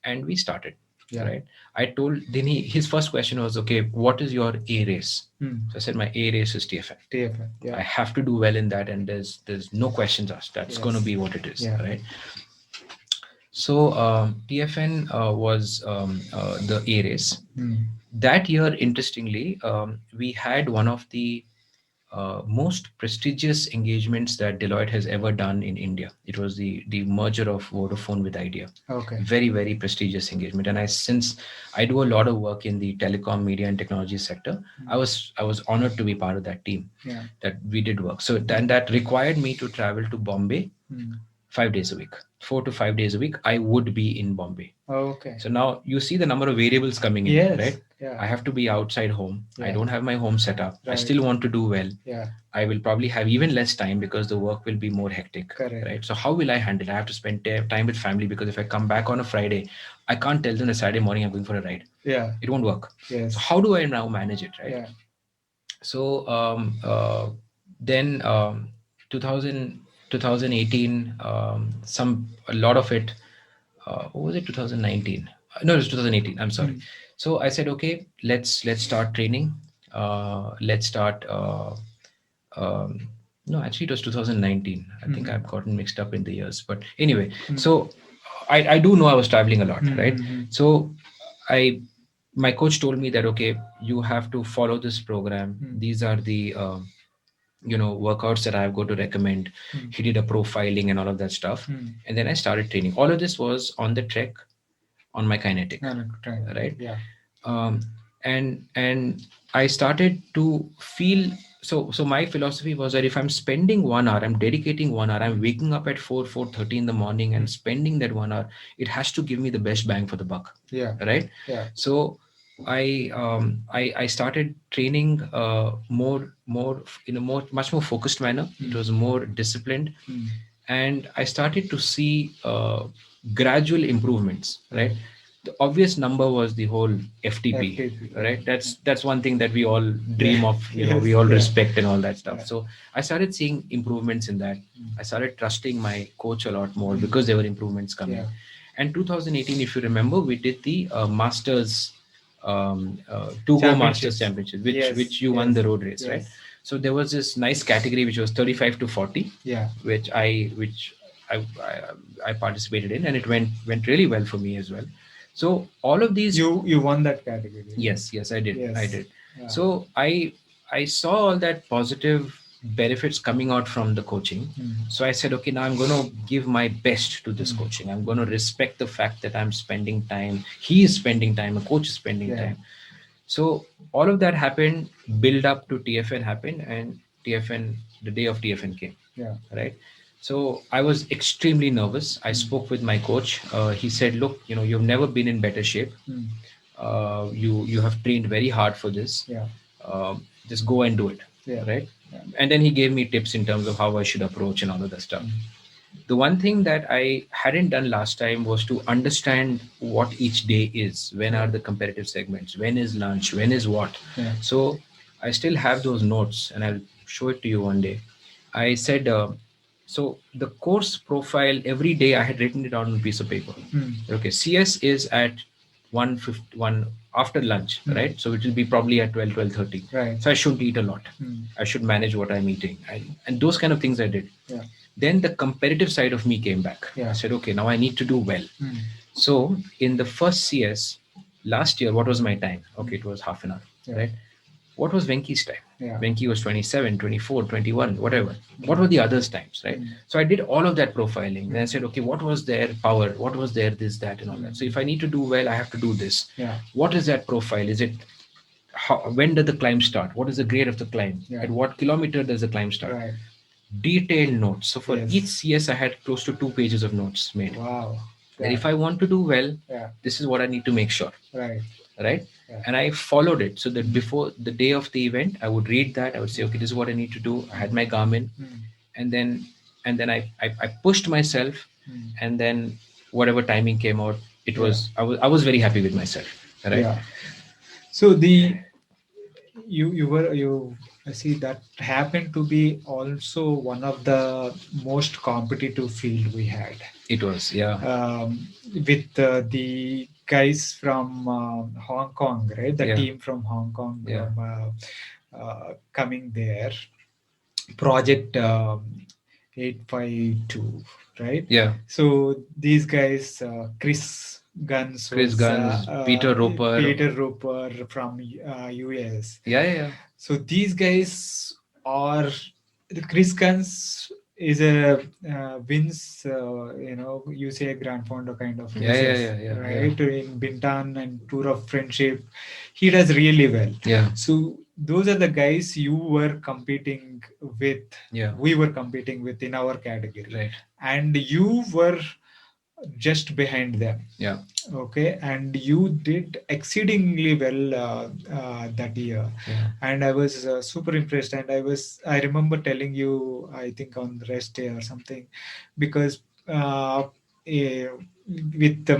and we started. Yeah. Right. I told his first question was, okay, what is your A race? So I said my A race is TFN. TFN. Yeah. I have to do well in that, and there's no questions asked. That's going to be what it is. Yeah. Right. So TFN was the A race. That year, interestingly, we had one of the most prestigious engagements that Deloitte has ever done in India. It was the merger of Vodafone with Idea. Okay. Very, very prestigious engagement. And since I do a lot of work in the telecom, media, and technology sector, I was honored to be part of that team. Yeah. That we did work. So then that required me to travel to Bombay 5 days a week. 4 to 5 days a week, I would be in Bombay. Oh, okay. So now you see the number of variables coming in, yes, right? Yeah. I have to be outside home. Yeah. I don't have my home set up. Right. I still want to do well. Yeah. I will probably have even less time because the work will be more hectic. Correct. Right. So how will I handle it? I have to spend time with family, because if I come back on a Friday, I can't tell them a Saturday morning I'm going for a ride. Yeah. It won't work. Yes. So how do I now manage it? Right. Yeah. So then 2018, a lot of it. What was it? 2019? No, it was 2018. I'm sorry. So I said, okay, let's start training. Let's start. No, actually, it was 2019. I think I've gotten mixed up in the years. But anyway, so I do know I was traveling a lot, right? So my coach told me that, okay, you have to follow this program. These are the workouts that I've got to recommend. He did a profiling and all of that stuff. And then I started training. All of this was on the trek on my kinetic, right? Yeah. And I started to feel, so my philosophy was that if I'm spending 1 hour, I'm dedicating 1 hour, I'm waking up at 4:30 in the morning and spending that 1 hour, it has to give me the best bang for the buck. Yeah. Right. Yeah. So I started training more in a much more focused manner. It was more disciplined, and I started to see gradual improvements. Right. The obvious number was the whole FTP. Right. That's one thing that we all dream of. We all respect and all that stuff. Yeah. So I started seeing improvements in that. I started trusting my coach a lot more because there were improvements coming. Yeah. And 2018, if you remember, we did the Masters. To Go Masters Championship, which you won the road race, right? So there was this nice category which was 35 to 40, which I participated in, and it went really well for me as well. So all of these, you won that category. Yes, I did. Yes. I did. Yeah. So I saw all that positive benefits coming out from the coaching. So I said, okay, now I'm going to give my best to this coaching. I'm going to respect the fact that I'm spending time. He is spending time. A coach is spending time. So all of that happened, build up to TFN happened, and TFN, the day of TFN came. Yeah. Right. So I was extremely nervous. I spoke with my coach. He said, look, you've never been in better shape. You have trained very hard for this. Yeah. Just go and do it. Yeah. Right. Yeah. And then he gave me tips in terms of how I should approach and all of that stuff. The one thing that I hadn't done last time was to understand what each day is. When are the competitive segments? When is lunch? When is what? Yeah. So I still have those notes, and I'll show it to you one day. I said, so the course profile every day I had written it on a piece of paper. Okay, CS is at 1:51 after lunch, right? So it will be probably at 12:30. Right. So I shouldn't eat a lot. I should manage what I'm eating, and those kind of things I did. Yeah. Then the competitive side of me came back. Yeah. I said, okay, now I need to do well. So in the first CS last year, what was my time? Okay, it was half an hour, right? What was Venki's time? Yeah. Venki was 27, 24, 21, whatever. What were the others' times, right? So I did all of that profiling. Then I said, okay, what was their power? What was their this, that, and all that? So if I need to do well, I have to do this. Yeah. What is that profile? Is it when did the climb start? What is the grade of the climb? Yeah. At what kilometer does the climb start? Right. Detailed notes. So for Yes. each CS, I had close to 2 pages of notes made. Wow. That if I want to do well, Yeah. this is what I need to make sure. Right. Right. Yeah. And I followed it so that before the day of the event, I would read that. I would say, okay, this is what I need to do. I had my Garmin, and then I pushed myself, and then whatever timing came out, it was I was very happy with myself. Right. Yeah. So you I see that happened to be also one of the most competitive field we had. It was, yeah. With the guys from Hong Kong, right? The team from Hong Kong coming there. Project 852, right? Yeah. So these guys, Chris Guns, Peter Roper from US. Yeah. So these guys are Chris Guns is a Vince, you say a grandfather kind of races, right? In Bintan and Tour of Friendship, he does really well. Yeah. So those are the guys you were competing with. Yeah. We were competing with in our category, right? And you were just behind them. Yeah. Okay, and you did exceedingly well that year. Yeah. And I was super impressed. And I remember telling you, I think on the rest day or something, because with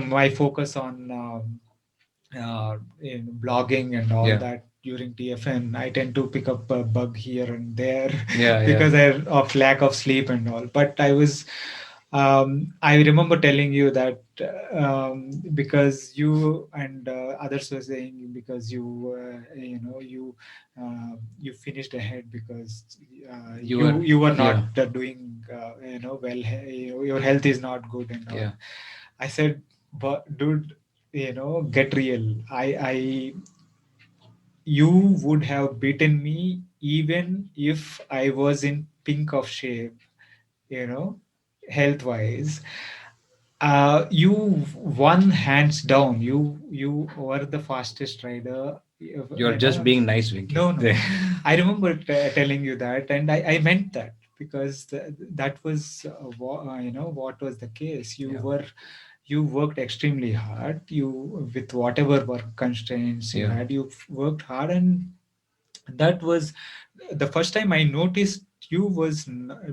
my focus on in blogging and all that during TFN, I tend to pick up a bug here and there because of lack of sleep and all. But I remember telling you that because you and others were saying because you finished ahead because you were not doing well. Your health is not good and all. Yeah. I said, but dude, get real. You would have beaten me even if I was in pink of shape, health wise. You won hands down. You were the fastest rider. You're just being nice, Vinky. No. I remember telling you that, and I meant that because that was what was the case. You worked extremely hard. You with whatever work constraints you had, you worked hard, and that was the first time I noticed you was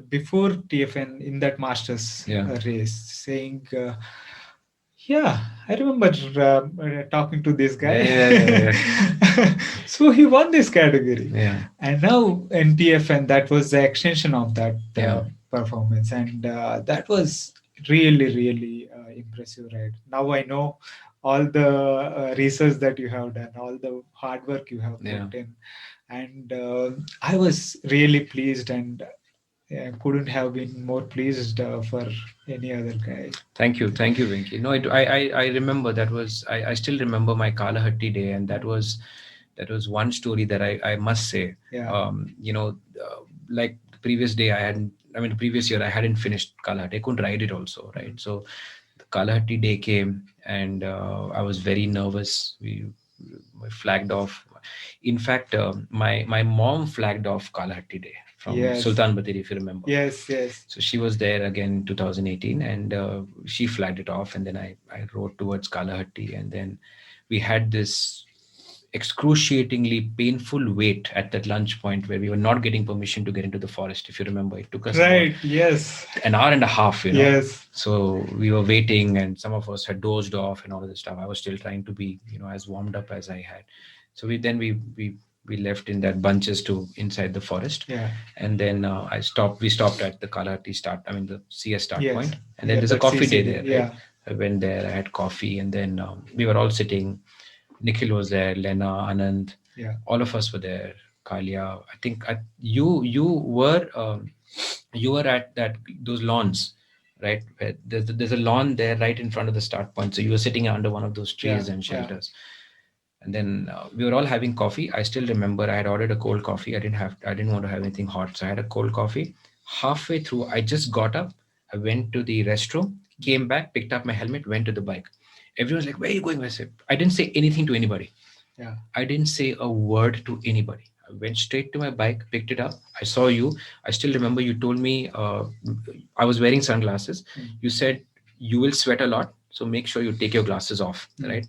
before TFN in that masters race, saying, I remember talking to this guy. So he won this category. And now in TFN, that was the extension of that performance. And that was really impressive, right? Now I know all the research that you have done, all the hard work you have put in. And I was really pleased and couldn't have been more pleased for any other guy. Thank you, Vinky. No, I remember that was I still remember my Kalahatti day, and that was one story that I must say. Like the previous day the previous year I hadn't finished Kalahatti. I couldn't ride it also, right? So the Kalahatti day came, and I was very nervous. We flagged off. In fact, my mom flagged off Kalahatti day from Sultan Bateri, if you remember. Yes. So she was there again in 2018, and she flagged it off, and then I rode towards Kalahatti, and then we had this excruciatingly painful wait at that lunch point where we were not getting permission to get into the forest. If you remember, it took us about Right. Yes. an hour and a half, Yes. So we were waiting, and some of us had dozed off and all of this stuff. I was still trying to be, as warmed up as I had. So we left in that bunches to inside the forest. Yeah. And then we stopped at the Kalahati start, I mean the CS start Yes. point. And then Yeah, there's a that coffee day CCD. there, Yeah. right? I went there, I had coffee, and then we were all sitting. Nikhil was there, Lena, Anand, Yeah. all of us were there. Kalia, I think you were at that those lawns, right? Where there's a lawn there right in front of the start point. So you were sitting under one of those trees Yeah, and yeah. shelters. And then we were all having coffee. I still remember I had ordered a cold coffee. I didn't want to have anything hot, so I had a cold coffee. Halfway through, I just got up. I went to the restroom, came back, picked up my helmet, went to the bike. Everyone's like, "Where are you going?" I said, I didn't say anything to anybody. Yeah. I didn't say a word to anybody. I went straight to my bike, picked it up. I saw you. I still remember you told me I was wearing sunglasses. You said you will sweat a lot, so make sure you take your glasses off, right?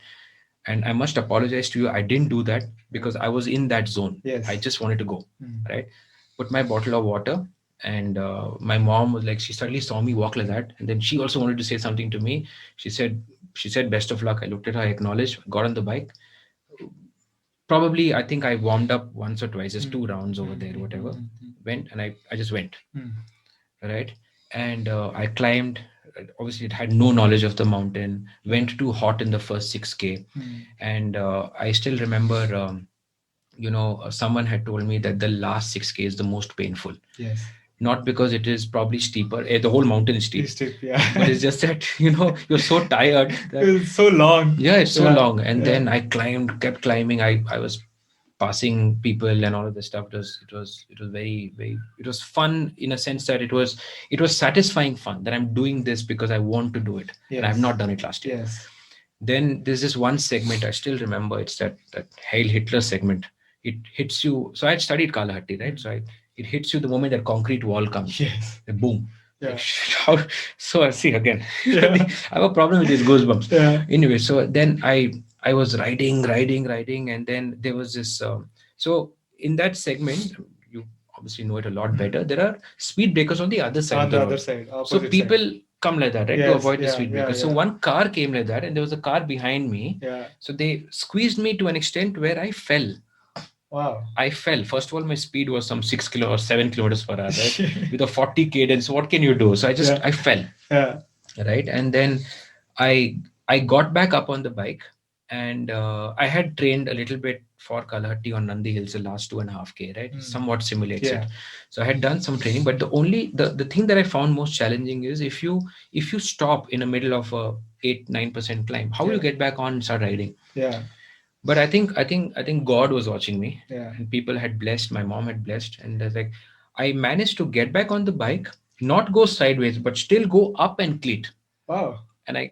And I must apologize to you. I didn't do that because I was in that zone. Yes. I just wanted to go, right? Put my bottle of water, and my mom was like, she suddenly saw me walk like that, and then she also wanted to say something to me. She said, "Best of luck." I looked at her, I acknowledged, got on the bike. Probably, I think I warmed up once or twice, just 2 rounds over there, whatever. Went, and I just went, right? And I climbed. Obviously, it had no knowledge of the mountain. Went too hot in the first 6K. And I still remember, someone had told me that the last 6K is the most painful. Yes. Not because it is probably steeper. The whole mountain is steep. Yeah. But it's just that, you're so tired. That, It's so long. yeah, it's so Yeah. long. And Yeah. then I kept climbing. I was passing people and all of this stuff. It was very, very, it was fun in a sense that it was satisfying fun that I'm doing this because I want to do it. Yes. And I've not done it last year. Yes. Then there's this one segment I still remember. It's that Hail Hitler segment. It hits you. So I had studied Kalahatti, right? So it hits you the moment that concrete wall comes. Yes. Boom. Yeah. So I see again. Yeah. I have a problem with these goosebumps. Yeah. Anyway, so then I was riding, and then there was this. So in that segment, you obviously know it a lot better. There are speed breakers on the other side. On of the the road. other side. So Opposite people side. come like that, right, Yes, to avoid the yeah, speed yeah, breaker. So yeah. one car came like that, and there was a car behind me. Yeah. So they squeezed me to an extent where I fell. Wow. I fell. First of all, my speed was some 7 kilometers per hour, right? With a 40 cadence. What can you do? So I fell. Yeah. Right. And then I got back up on the bike, and I had trained a little bit for Kalahatti on Nandi Hills the last 2.5K, right? Somewhat simulates it. So I had done some training, but the thing that I found most challenging is if you stop in the middle of a 8-9% climb, how will you get back on and start riding? Yeah. But I think God was watching me, Yeah. and people had blessed. My mom had blessed, and there's like I managed to get back on the bike, not go sideways, but still go up and cleat. Wow. And I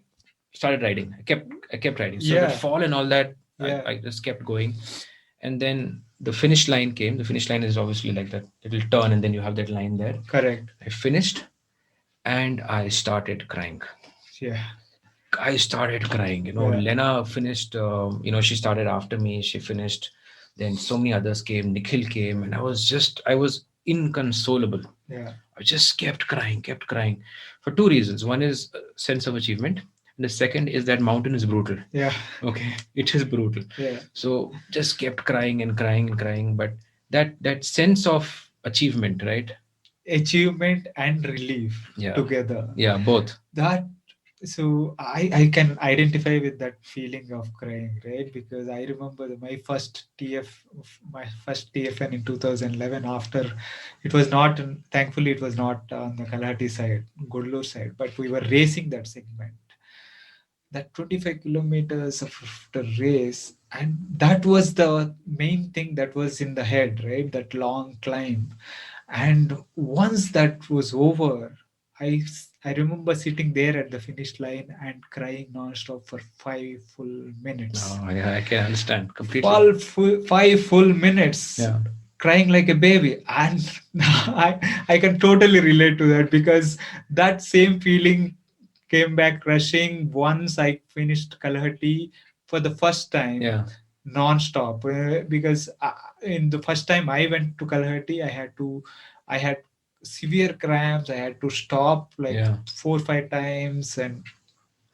started riding. I kept riding. So Yeah. the fall and all that, Yeah. I just kept going. And then the finish line came. The finish line is obviously like that little turn, and then you have that line there. Correct. I finished, and I started crying. Yeah. I started crying. Yeah. Lena finished. She started after me. She finished. Then so many others came. Nikhil came, and I was inconsolable. Yeah. I just kept crying for two reasons. One is a sense of achievement, and the second is that mountain is brutal. Yeah. Okay, it is brutal. Yeah. So just kept crying and crying and crying, but that sense of achievement, right? Achievement and relief together. Yeah, both. So I can identify with that feeling of crying, right? Because I remember my first TFN in 2011. After it was not, thankfully, it was not on the Kalahatti side, Godlur side, but we were racing that segment. That 25 kilometers of the race, and that was the main thing that was in the head, right? That long climb, and once that was over, I remember sitting there at the finish line and crying non-stop for 5 full minutes. Oh, yeah, I can understand completely. 5 full minutes. Yeah. Crying like a baby. And I can totally relate to that, because that same feeling came back rushing once I finished Kalahatti for the first time. Yeah. non-stop, because in the first time I went to Kalhati, I had severe cramps. I had to stop like Yeah. 4 or 5 times, and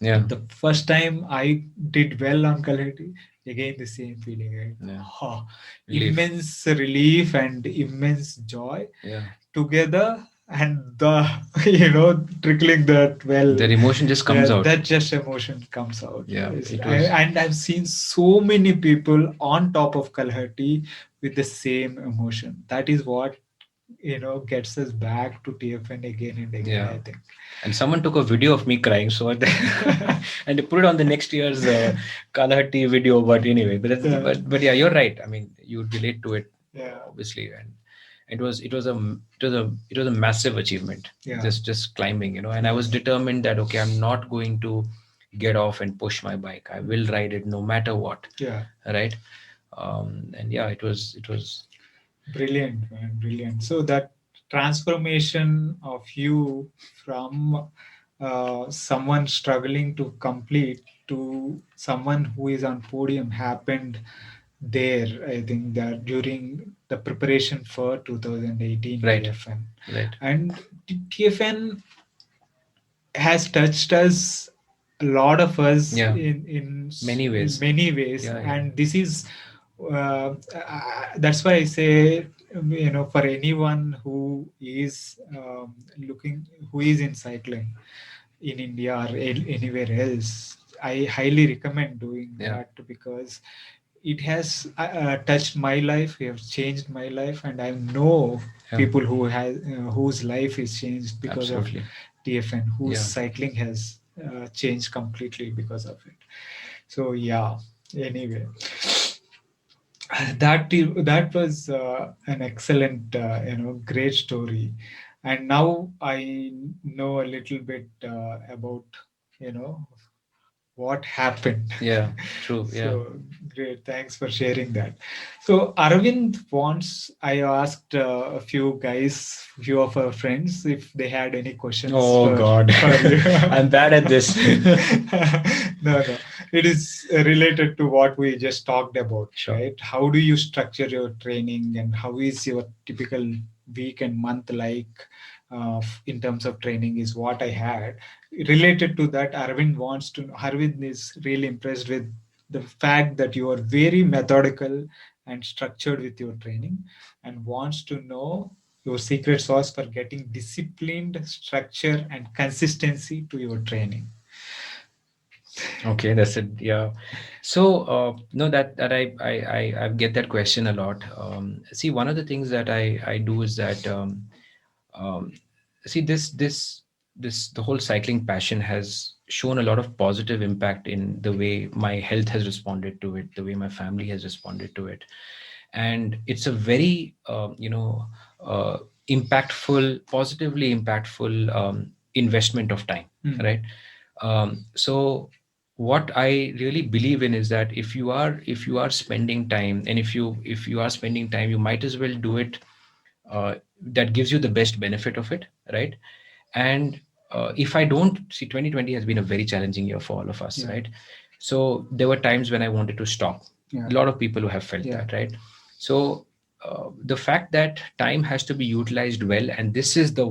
Yeah. the first time I did well on Kalhati, again the same feeling, right? Yeah. Ah, Relief. immense relief and immense joy Yeah. together, and the trickling that well, That emotion just comes out. that just emotion comes out. Yeah. Yes. It was. And I've seen so many people on top of Kalhati with the same emotion. That is what gets us back to TFN again and again, Yeah. I think. And someone took a video of me crying, so and they put it on the next year's Kalahatti video. But anyway, Yeah. but yeah, you're right. I mean, you relate to it, Yeah. obviously, and it was a massive achievement. Yeah. Just climbing, and I was determined that okay, I'm not going to get off and push my bike. I will ride it no matter what. Yeah. Right. And yeah, it was Brilliant, man, brilliant. So that transformation of you from someone struggling to complete to someone who is on podium happened there. I think that during the preparation for 2018 Right. TFN, right. and TFN has touched us, a lot of us, Yeah. in Many ways. many ways. Yeah, yeah. And this is that's why I say, for anyone who is looking, who is in cycling in India or anywhere else, I highly recommend doing Yeah. that, because it has touched my life, it has changed my life, and I know Yeah. people whose life is changed because Absolutely. of TFN, whose Yeah. cycling has changed completely because of it. So yeah, anyway, that was an excellent, great story. And now I know a little bit about, what happened. Yeah. True. Yeah. So great, thanks for sharing that. So Arvind, once I asked a few of our friends, if they had any questions. Oh, God. for you. I'm bad at this. No, it is related to what we just talked about. Sure. Right? How do you structure your training, and how is your typical week and month like in terms of training, is what I had. Related to that, Arvind is really impressed with the fact that you are very methodical and structured with your training, and wants to know your secret sauce for getting disciplined, structure, and consistency to your training. Okay, that's it. Yeah. So, no, that I get that question a lot. See, one of the things that I do is that um, see the whole cycling passion has shown a lot of positive impact in the way my health has responded to it, the way my family has responded to it, and it's a very uh, positively impactful investment of time, right? So what I really believe in is that if you are spending time, and if you are spending time, you might as well do it that gives you the best benefit of it, right? And if I don't see, 2020 has been a very challenging year for all of us, Yeah. right? So there were times when I wanted to stop. Yeah. A lot of people who have felt Yeah. that, right? So the fact that time has to be utilized well, and this is the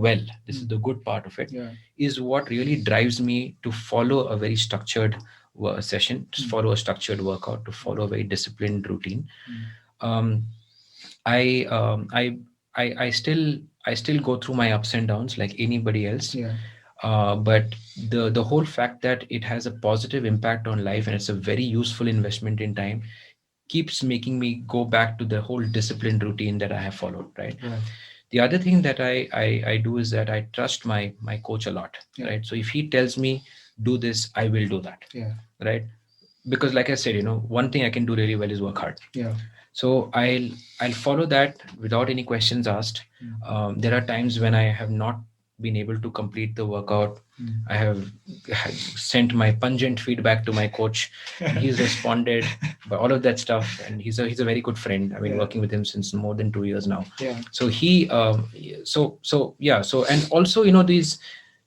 good part of it, Yeah. is what really drives me to follow a very structured session, to follow a structured workout, to follow a very disciplined routine. um, I, I still go through my ups and downs like anybody else. Yeah. But the whole fact that it has a positive impact on life, and it's a very useful investment in time, keeps making me go back to the whole disciplined routine that I have followed, right? Right. The other thing that I do is that I trust my coach a lot, Yeah. right? So if he tells me do this, I will do that, Yeah. right? Because like I said, one thing I can do really well is work hard. Yeah. So I'll follow that without any questions asked. There are times when I have not been able to complete the workout. I have sent my pungent feedback to my coach, and he's responded by all of that stuff. And he's a very good friend. I've been Yeah. working with him since more than 2 years now. Yeah. So he so and also these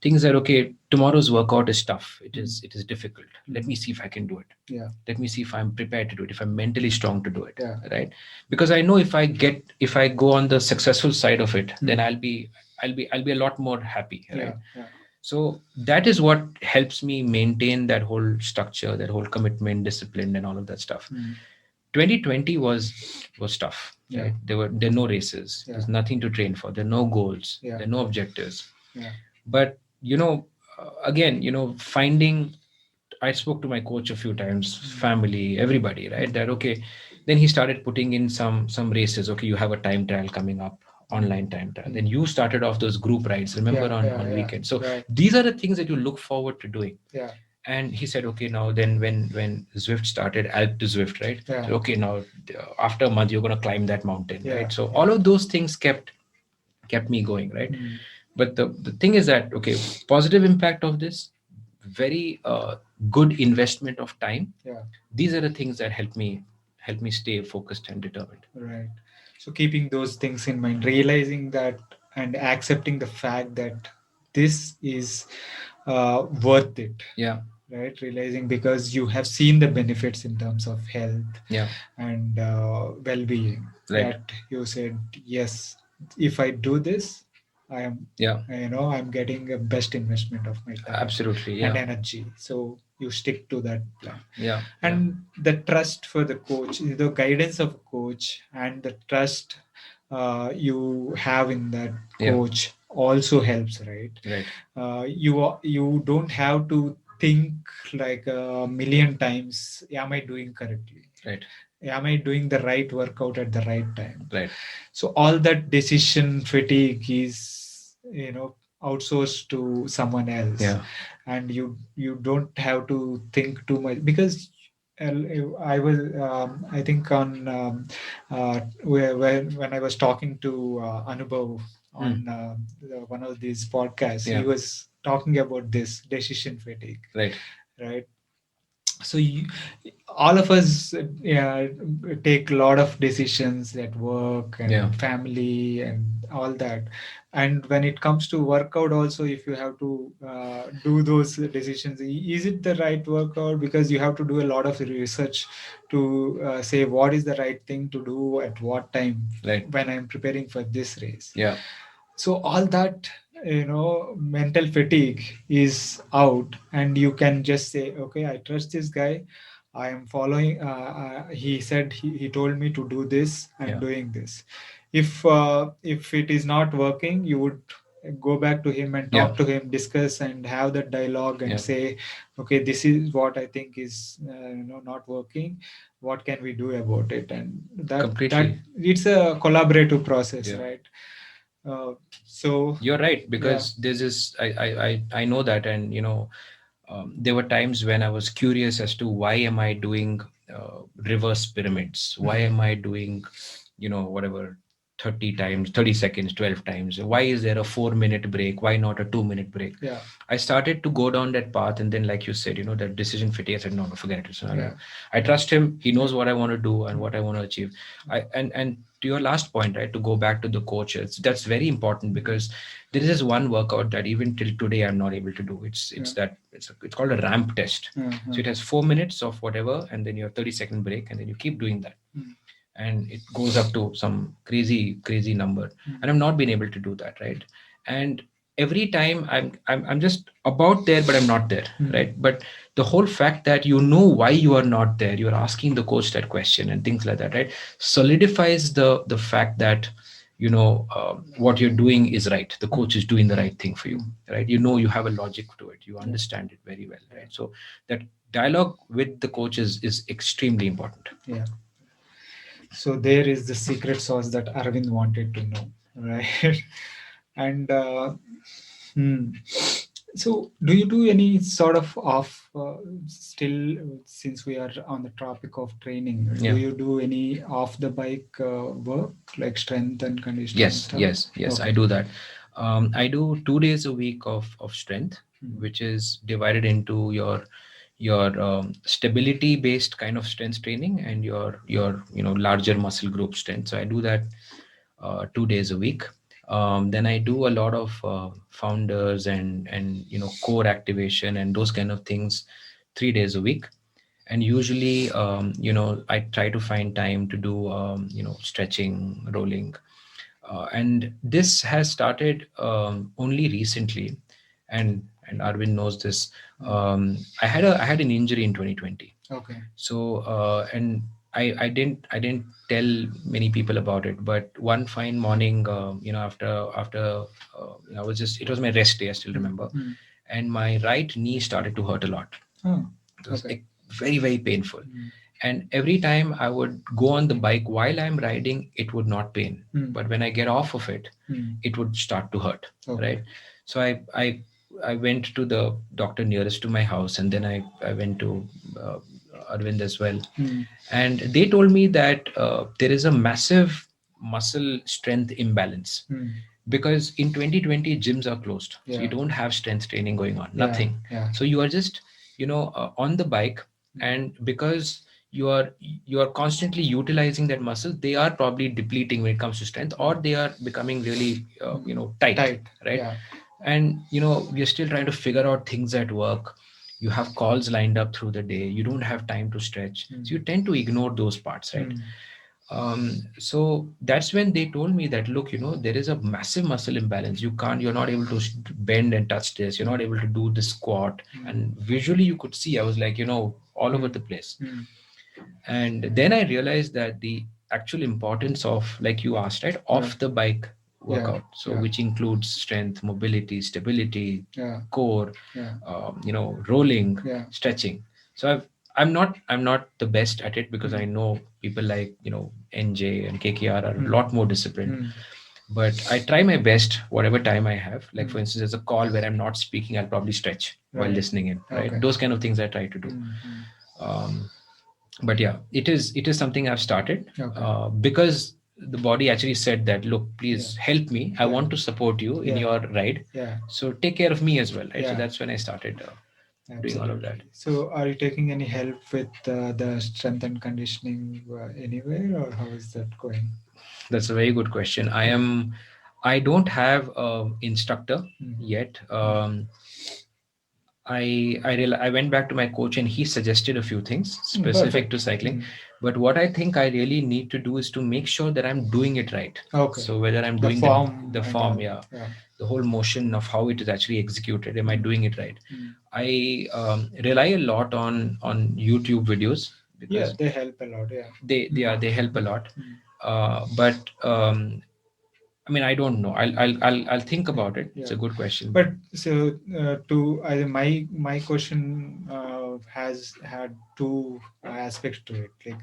things that, okay, tomorrow's workout is tough, it is difficult, let me see if I can do it, Yeah. let me see if I'm prepared to do it, if I'm mentally strong to do it, Yeah. right? Because I know if I go on the successful side of it, then I'll be a lot more happy, right? Yeah. So that is what helps me maintain that whole structure, that whole commitment, discipline, and all of that stuff. 2020 was tough, Yeah. right? There are no races, Yeah. there's nothing to train for, there are no goals, Yeah. there are no objectives. Yeah. But again, finding, I spoke to my coach a few times, family, everybody, right? That, okay, then he started putting in some races. Okay, you have a time trial coming up, online time trial. Then you started off those group rides, remember, Yeah. on Yeah. weekends. So Right. these are the things that you look forward to doing. Yeah. And he said, okay, now then when Zwift started, Alp to Zwift, right? Yeah. So, okay, now after a month you're going to climb that mountain, Yeah. right? So Yeah. all of those things kept me going, right? But the thing is that, okay, positive impact of this, very good investment of time. Yeah. These are the things that help me stay focused and determined. Right. So keeping those things in mind, realizing that and accepting the fact that this is worth it. Yeah. Right. Realizing because you have seen the benefits in terms of health. Yeah. And well-being. Right. That you said, yes, if I do this, I am, Yeah. I'm getting a best investment of my time. Absolutely. Yeah. And energy. So you stick to that plan. Yeah. And the trust for the coach, the guidance of coach, and the trust you have in that coach also helps, right? Right. You don't have to think like a million times, am I doing correctly? Right. Am I doing the right workout at the right time? Right. So all that decision fatigue is outsourced to someone else. Yeah. And you don't have to think too much, because I was I think on when I was talking to Anubhav on one of these podcasts, he was talking about this decision fatigue. Right. So all of us take a lot of decisions at work and family and all that. And when it comes to workout also, if you have to do those decisions, is it the right workout? Because you have to do a lot of research to say what is the right thing to do at what time, when I'm preparing for this race. Yeah. So all that mental fatigue is out, and you can just say, okay, I trust this guy, I am following, he said, he told me to do this, I'm doing this. If it is not working, you would go back to him and talk to him, discuss and have that dialogue and say, okay, this is what I think is not working, what can we do about it? And that it's a collaborative process, right? So you're right, because there's this, I know that. And there were times when I was curious as to why am I doing reverse pyramids, why am I doing whatever 30 times, 30 seconds, 12 times, why is there a 4-minute break, why not a 2-minute break? I started to go down that path, and then, like you said, that decision fatigue, I said, no, forget it. So I trust him, he knows what I want to do and what I want to achieve. And to your last point, right, to go back to the coaches, that's very important, because there is this one workout that even till today I'm not able to do. It's called a ramp test. So it has 4 minutes of whatever, and then you have 30-second break, and then you keep doing that. And it goes up to some crazy number, and I've not been able to do that, right? And every time I'm just about there, but I'm not there, right? But the whole fact that why you are not there, you're asking the coach that question and things like that, right, solidifies the fact that what you're doing is right, the coach is doing the right thing for you, right? You have a logic to it, you understand it very well, right? So that dialogue with the coach is extremely important. So there is the secret sauce that Arvind wanted to know, right? And so do you do any sort of still, since we are on the topic of training, do you do any off the bike work, like strength and conditioning? Yes, okay. I do that. I do 2 days a week of strength, which is divided into your stability based kind of strength training and your larger muscle group strength. So I do that 2 days a week. Then I do a lot of founders and core activation and those kind of things 3 days a week. And usually I try to find time to do stretching, rolling, and this has started only recently. And Arvind knows this. I had an injury in 2020. Okay. So and I didn't tell many people about it, but one fine morning, after I was just, it was my rest day, I still remember. And my right knee started to hurt a lot. Oh, It was okay. very, very painful. And every time I would go on the bike while I'm riding, it would not pain. But when I get off of it, it would start to hurt. Okay. Right. So I went to the doctor nearest to my house, and then I went to uh, Arvind as well. And they told me that there is a massive muscle strength imbalance, because in 2020 gyms are closed. So you don't have strength training going on, nothing. So you are just on the bike, and because you are constantly utilizing that muscle, they are probably depleting when it comes to strength, or they are becoming really tight. Right. Yeah. And we are still trying to figure out things at work. You have calls lined up through the day, you don't have time to stretch, so you tend to ignore those parts, right? So that's when they told me that, look, there is a massive muscle imbalance. You're not able to bend and touch this, you're not able to do the squat. And visually you could see I was like, all over the place. And then I realized that the actual importance of, like you asked, right, off the bike workout, so which includes strength, mobility, stability, core, rolling, stretching. So I'm not the best at it, because I know people like NJ and KKR are a lot more disciplined. But I try my best whatever time I have. Like for instance, there's a call where I'm not speaking, I'll probably stretch while listening in, right? Okay. Those kind of things I try to do. But yeah, it is something I've started. Okay. Because the body actually said that, look, please help me, I want to support you in your ride, so take care of me as well, right? So that's when I started doing all of that. So, are you taking any help with the strength and conditioning anywhere, or how is that going? That's a very good question. I don't have a instructor yet. I went back to my coach, and he suggested a few things specific to cycling. But what I think I really need to do is to make sure that I'm doing it right. Okay. So whether I'm The doing form the and form, all. the whole motion of how it is actually executed, am I doing it right? I rely a lot on YouTube videos, because they help a lot. they help a lot. But I mean, I don't know. I'll think about it. It's a good question. But so my question has had two aspects to it. Like,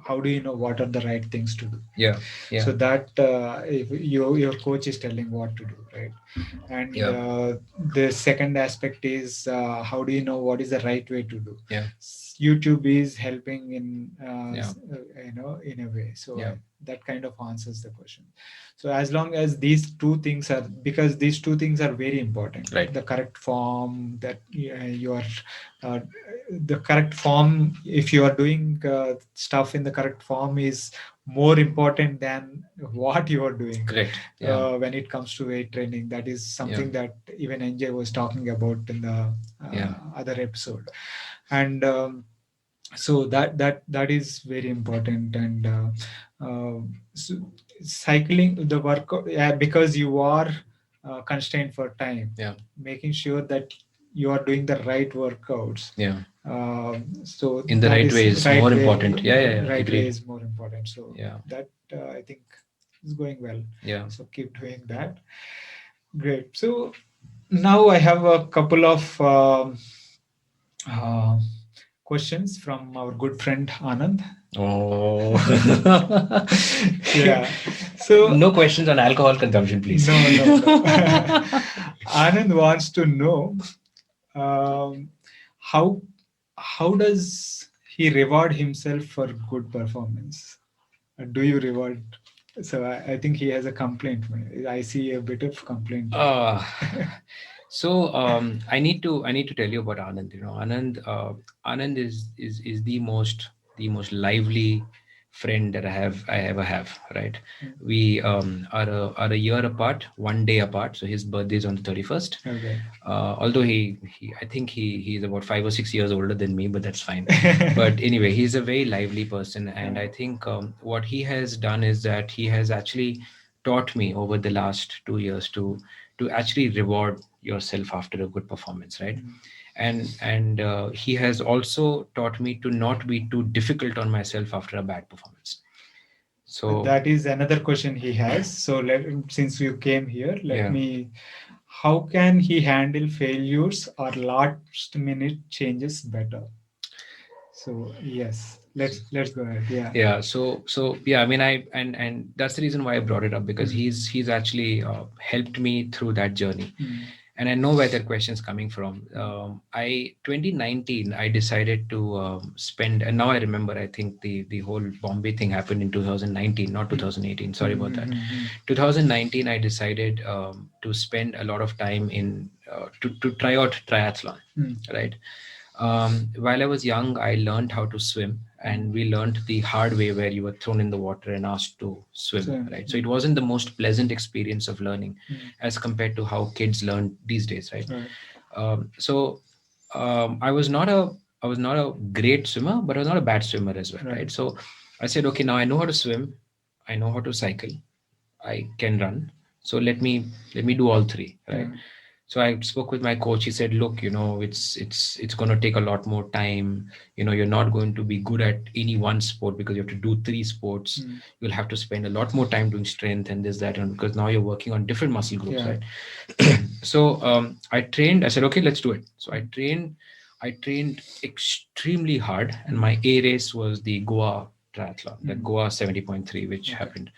how do you know what are the right things to do? Yeah. So that if your coach is telling what to do, right? And the second aspect is how do you know what is the right way to do? Yeah. YouTube is helping in in a way. So Yeah. that kind of answers the question. So as long as these two things are, because these two things are very important, Right. the correct form, that you are the correct form, if you are doing stuff in the correct form, is more important than what you are doing. Correct. When it comes to weight training, that is something that even NJ was talking about in the other episode. And so that is very important. And so cycling, the workout, because you are constrained for time, making sure that you are doing the right workouts. So in the right way is more important. Right Agreed. way is more important. So that I think is going well. So keep doing that. Great. So now I have a couple of questions from our good friend Anand. Oh. So no questions on alcohol consumption, please. No. Anand wants to know how does he reward himself for good performance? Do you reward? So I think he has a complaint. I see a bit of complaint. So I need to tell you about Anand. Anand is the most lively, friend that I ever have, right? We are a year apart, 1 day apart. So his birthday is on the 31st. Okay. Although I think he's about 5 or 6 years older than me, but that's fine. But anyway, he's a very lively person, and I think what he has done is that he has actually taught me over the last 2 years to actually reward yourself after a good performance, right? And he has also taught me to not be too difficult on myself after a bad performance. So that is another question he has. So since you came here, Yeah. how can he handle failures or last minute changes better? So yes, let's go ahead. Yeah. So yeah, I mean, and that's the reason why I brought it up, because he's actually helped me through that journey. And I know where that question is coming from. 2019, I decided to spend, and now I remember, I think the whole Bombay thing happened in 2019, not 2018. Sorry about that. 2019, I decided to spend a lot of time to try out triathlon, right? While I was young, I learned how to swim, and we learned the hard way, where you were thrown in the water and asked to swim, right? So it wasn't the most pleasant experience of learning as compared to how kids learn these days, right? I was not a great swimmer, but I was not a bad swimmer as well, right? So I said, okay, now I know how to swim, I know how to cycle, I can run. So let me do all three, right? So I spoke with my coach. He said, look, it's going to take a lot more time. You're not going to be good at any one sport, because you have to do three sports. You'll have to spend a lot more time doing strength and this, that, and because now you're working on different muscle groups, right? So I trained. I said, okay, let's do it. So I trained extremely hard, and my A race was the Goa triathlon, the Goa 70.3, which happened.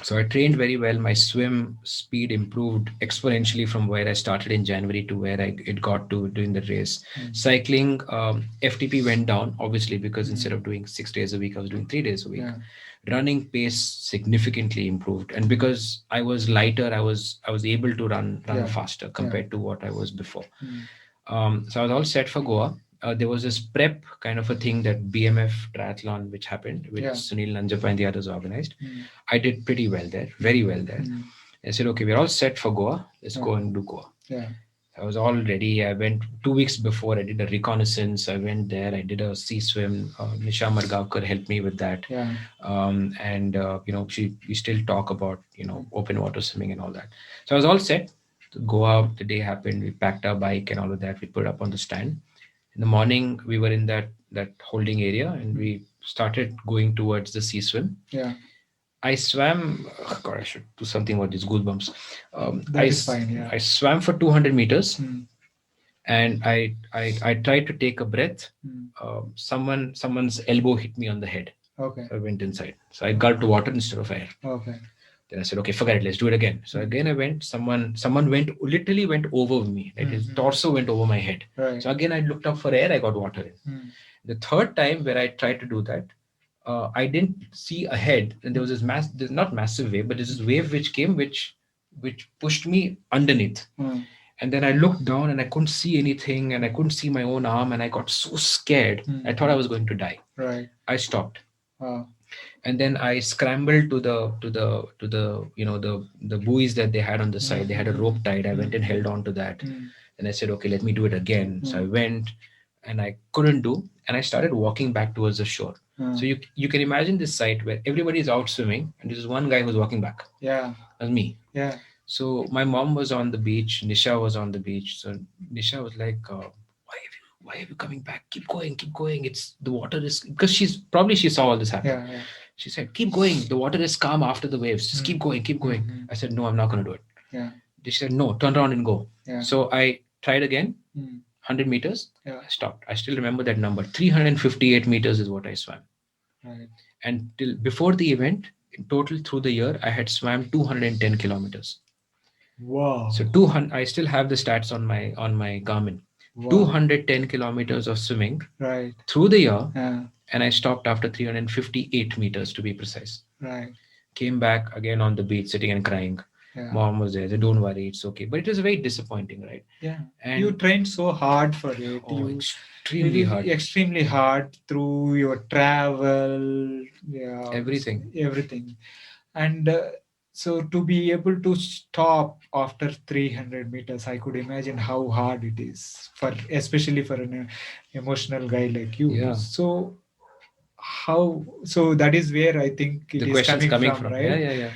So I trained very well. My swim speed improved exponentially from where I started in January to where it got to during the race. Cycling, FTP went down, obviously, because instead of doing 6 days a week, I was doing 3 days a week. Running pace significantly improved, and because I was lighter, I was able to run faster compared to what I was before. So I was all set for Goa. There was this prep kind of a thing, that BMF triathlon, which happened, which Sunil Nanjappa and the others organized. I did pretty well there, very well there. I said, okay, we're all set for Goa. Let's go and do Goa. I was all ready. I went 2 weeks before. I did a reconnaissance. I went there. I did a sea swim. Nisha Margavkar helped me with that. And we still talk about open water swimming and all that. So I was all set to go out. The day happened. We packed our bike and all of that. We put it up on the stand. In the morning, we were in that holding area, and we started going towards the sea swim. I swam. Oh God, I should do something about these goosebumps. That is fine. I swam for 200 meters, and I tried to take a breath. Someone's elbow hit me on the head. Okay. So I went inside. So I gulped water instead of air. Okay. Then I said, okay, forget it. Let's do it again. So again, I went. Someone literally went over me. Like his torso went over my head. Right. So again, I looked up for air. I got water in. The third time where I tried to do that, I didn't see ahead, and there was this there's not massive wave, but there's this wave which came, which pushed me underneath. And then I looked down and I couldn't see anything, and I couldn't see my own arm, and I got so scared. I thought I was going to die. Right. I stopped. And then I scrambled to the buoys that they had on the side. They had a rope tied. I went and held on to that. And I said, okay, let me do it again. So I went, and I couldn't do, and I started walking back towards the shore. So you can imagine this sight where everybody is out swimming, and there's one guy who's walking back. Yeah. That's me. Yeah. So my mom was on the beach. Nisha was on the beach. So Nisha was like, why are you coming back? Keep going. It's the water is, because she saw all this happen. Yeah. She said, keep going. The water is calm after the waves. Just keep going. I said, no, I'm not going to do it. Yeah. She said, no, turn around and go. Yeah. So I tried again. 100 meters. Yeah. I stopped. I still remember that number. 358 meters is what I swam. Right. And till before the event, in total through the year, I had swam 210 kilometers. Wow. So 200. I still have the stats on my Garmin. Wow. 210 kilometers of swimming. Right. Through the year. Yeah. And I stopped after 358 meters, to be precise. Right. Came back again on the beach, sitting and crying. Yeah. Mom was there. They don't worry, it's okay. But it was very disappointing, right? Yeah. And You trained so hard for it. oh, You extremely did hard. it extremely hard through your travel, yeah, Everything. everything. And so to be able to stop after 300 meters, I could imagine how hard it is for, especially for an emotional guy like you. Yeah. So how, so that is where I think it The is question's coming coming from, from. Yeah, right? yeah, yeah.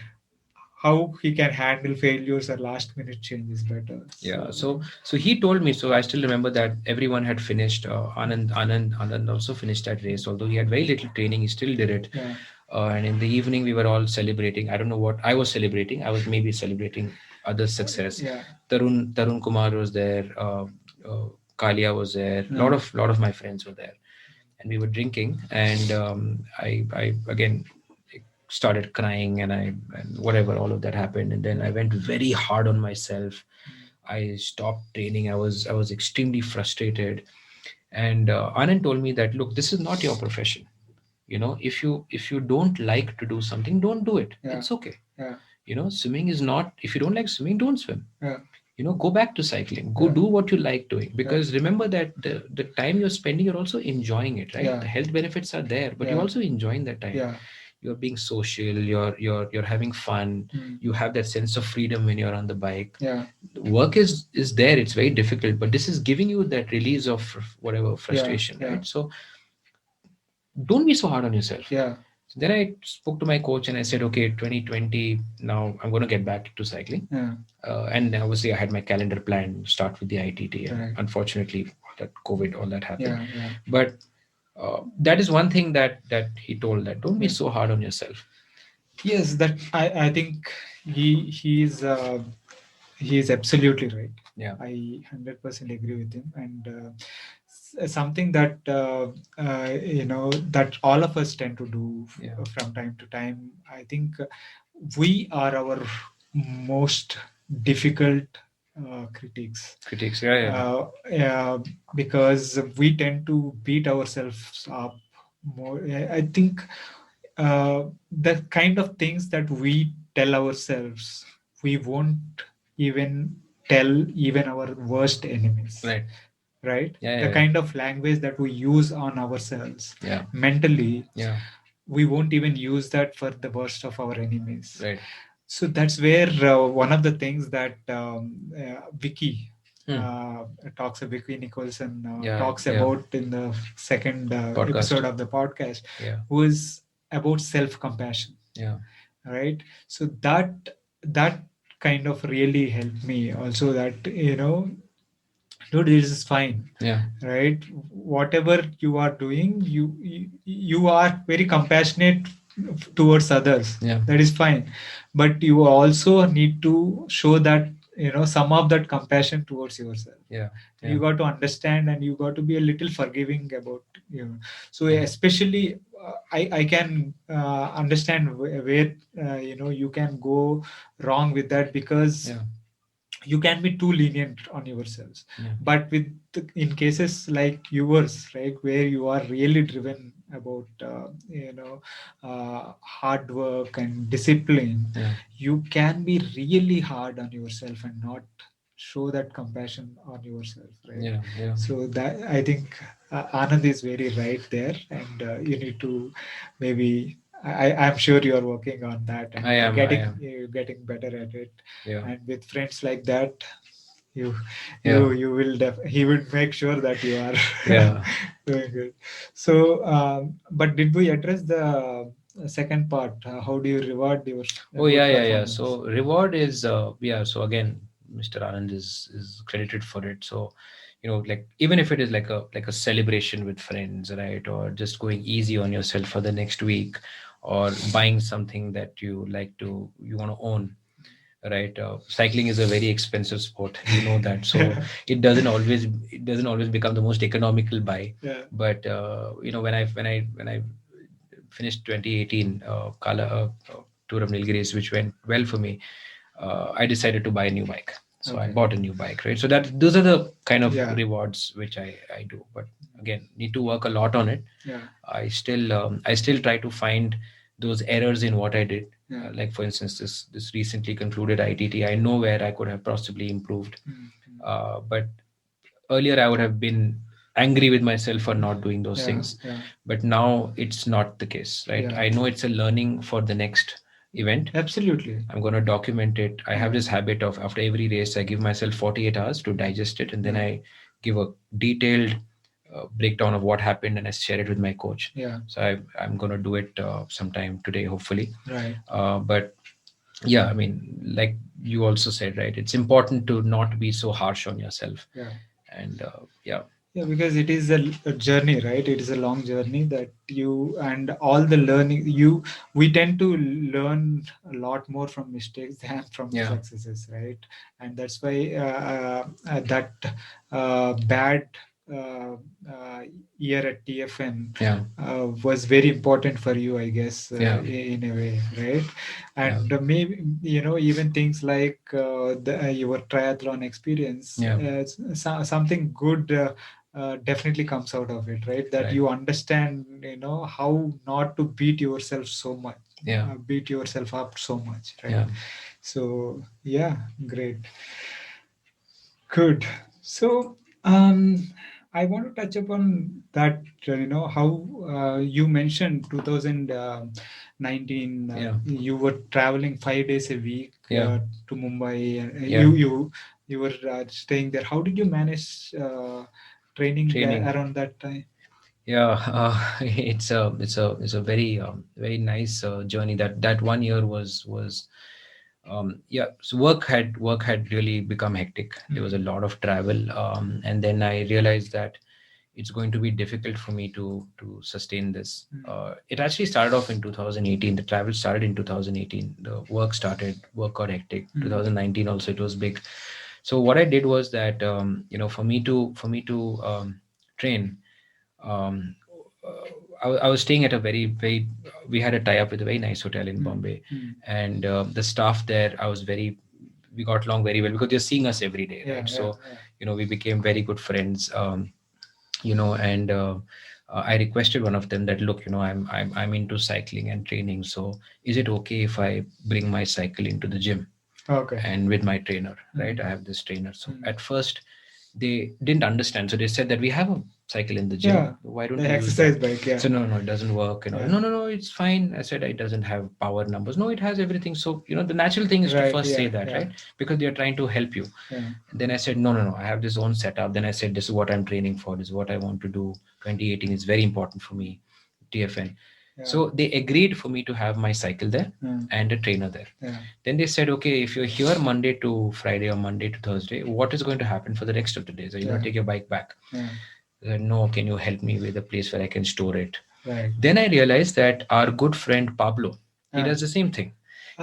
How he can handle failures or last minute changes better. Yeah. So So he told me. So I still remember that everyone had finished. Anand also finished that race. Although he had very little training, he still did it. yeah, And in the evening, we were all celebrating. I don't know what I was celebrating. I was maybe celebrating others' success. yeah, Tarun Kumar was there. Kalia was there. yeah, Lot of my friends were there, and we were drinking. And I again started crying, and whatever, all of that happened. And then I went very hard on myself. I stopped training. I was extremely frustrated. And Anand told me that, look, this is not your profession. If you don't like to do something, don't do it. yeah, It's okay. yeah, Swimming is not. If you don't like swimming, don't swim. yeah, Go back to cycling. Go Yeah. do what you like doing, because remember that the time you're spending, you're also enjoying it, right? Yeah. The health benefits are there, but you're Yeah. also enjoying that time. yeah, You're being social. You're having fun. Mm. You have that sense of freedom when you're on the bike. yeah, Work is there. It's very difficult, but this is giving you that release of whatever frustration, yeah. right? So don't be so hard on yourself. yeah, So then I spoke to my coach and I said, okay, 2020, now I'm going to get back to cycling. yeah, And obviously, I had my calendar planned, start with the ITT. And Correct. unfortunately, that COVID, all that happened. yeah, yeah, But that is one thing that he told, that don't be so hard on yourself. Yes, that I think he is absolutely right. Yeah. I 100% agree with him, and something that that all of us tend to do Yeah. from time to time. I think we are our most difficult critics. Critics, yeah. Because we tend to beat ourselves up more. I think the kind of things that we tell ourselves, we won't even tell even our worst enemies. Right? Yeah, The kind of language that we use on ourselves Yeah. mentally, Yeah. we won't even use that for the worst of our enemies. Right. So that's where one of the things that Vicky Vicky Nicholson talks about in the second episode of the podcast, was about self-compassion. Yeah. Right. So that kind of really helped me also, that dude, this is fine. Yeah. Right. Whatever you are doing, you are very compassionate towards others. Yeah. That is fine, but you also need to show that some of that compassion towards yourself. Yeah. You got to understand, and you got to be a little forgiving about so especially I can understand where you can go wrong with that, because you can be too lenient on yourselves. But in cases like yours, right, where you are really driven about hard work and discipline, you can be really hard on yourself and not show that compassion on yourself, right? So that, I think Anand is very right there, and you need to maybe I'm sure you are working on that, and I am. getting better at it. Yeah. And with friends like that, you Yeah. will he would make sure that you are Yeah. doing good. So but did we address the second part? How do you reward your Oh, good yeah. performance? So reward is so again, Mr. Anand is credited for it. So like, even if it is like a celebration with friends, right, or just going easy on yourself for the next week, or buying something that you want to own, right? Cycling is a very expensive sport, that. So it doesn't always become the most economical buy. Yeah. But when I finished 2018 tour of Nilgiris, which went well for me, I decided to buy a new bike. So I bought a new bike, right? So those are the kind of rewards which I do. But again, need to work a lot on it. Yeah. I still try to find those errors in what I did, Yeah. Like for instance, this recently concluded ITT, I know where I could have possibly improved. But earlier I would have been angry with myself for not doing those things. But now it's not the case, right? I know it's a learning for the next event. Absolutely. I'm going to document it. I have this habit of after every race, I give myself 48 hours to digest it, and then I give a detailed breakdown of what happened, and I share it with my coach. So I'm going to do it sometime today, hopefully. Right. But yeah, I mean, like you also said, right? It's important to not be so harsh on yourself. And yeah. Yeah, because it is a journey, right? It is a long journey that you and all the learning we tend to learn a lot more from mistakes than from successes, right? And that's why that bad uh, uh, year at TFN was very important for you, I guess, in a way, right? And maybe even things like your triathlon experience, something good definitely comes out of it, right? That you understand, how not to beat yourself so much, beat yourself up so much, right? So yeah, great. Good. So, I want to touch upon that, how you mentioned 2019, you were traveling 5 days a week to Mumbai. You were staying there. How did you manage training around that time? Yeah, it's a very nice journey. That 1 year was yeah. So work had really become hectic. There was a lot of travel, and then I realized that it's going to be difficult for me to sustain this. It actually started off in 2018. The travel started in 2018. The work got hectic. 2019 also it was big. So what I did was that for me to train. Um, I was staying at a very we had a tie up with a very nice hotel in Bombay, and the staff there, we got along very well because they're seeing us every day, right? So we became very good friends. And I requested one of them that, look, I'm into cycling and training, so is it okay if I bring my cycle into the gym? Okay. And with my trainer, right? I have this trainer. So at first they didn't understand, so they said that we have a cycle in the gym, why don't the you use exercise that? bike, So no, it doesn't work, no, it's fine. I said it doesn't have power numbers. No, it has everything. So the natural thing is to first say that, right? Because they are trying to help you. And then I said, no, I have this own setup. Then I said, this is what I'm training for, this is what I want to do. 2018 is very important for me, TFN. So they agreed for me to have my cycle there and a trainer there. Then they said, okay, if you're here Monday to Friday or Monday to Thursday, what is going to happen for the rest of the days? Are you going to take your bike back? I said, no, can you help me with a place where I can store it? Then I realized that our good friend Pablo, he does the same thing.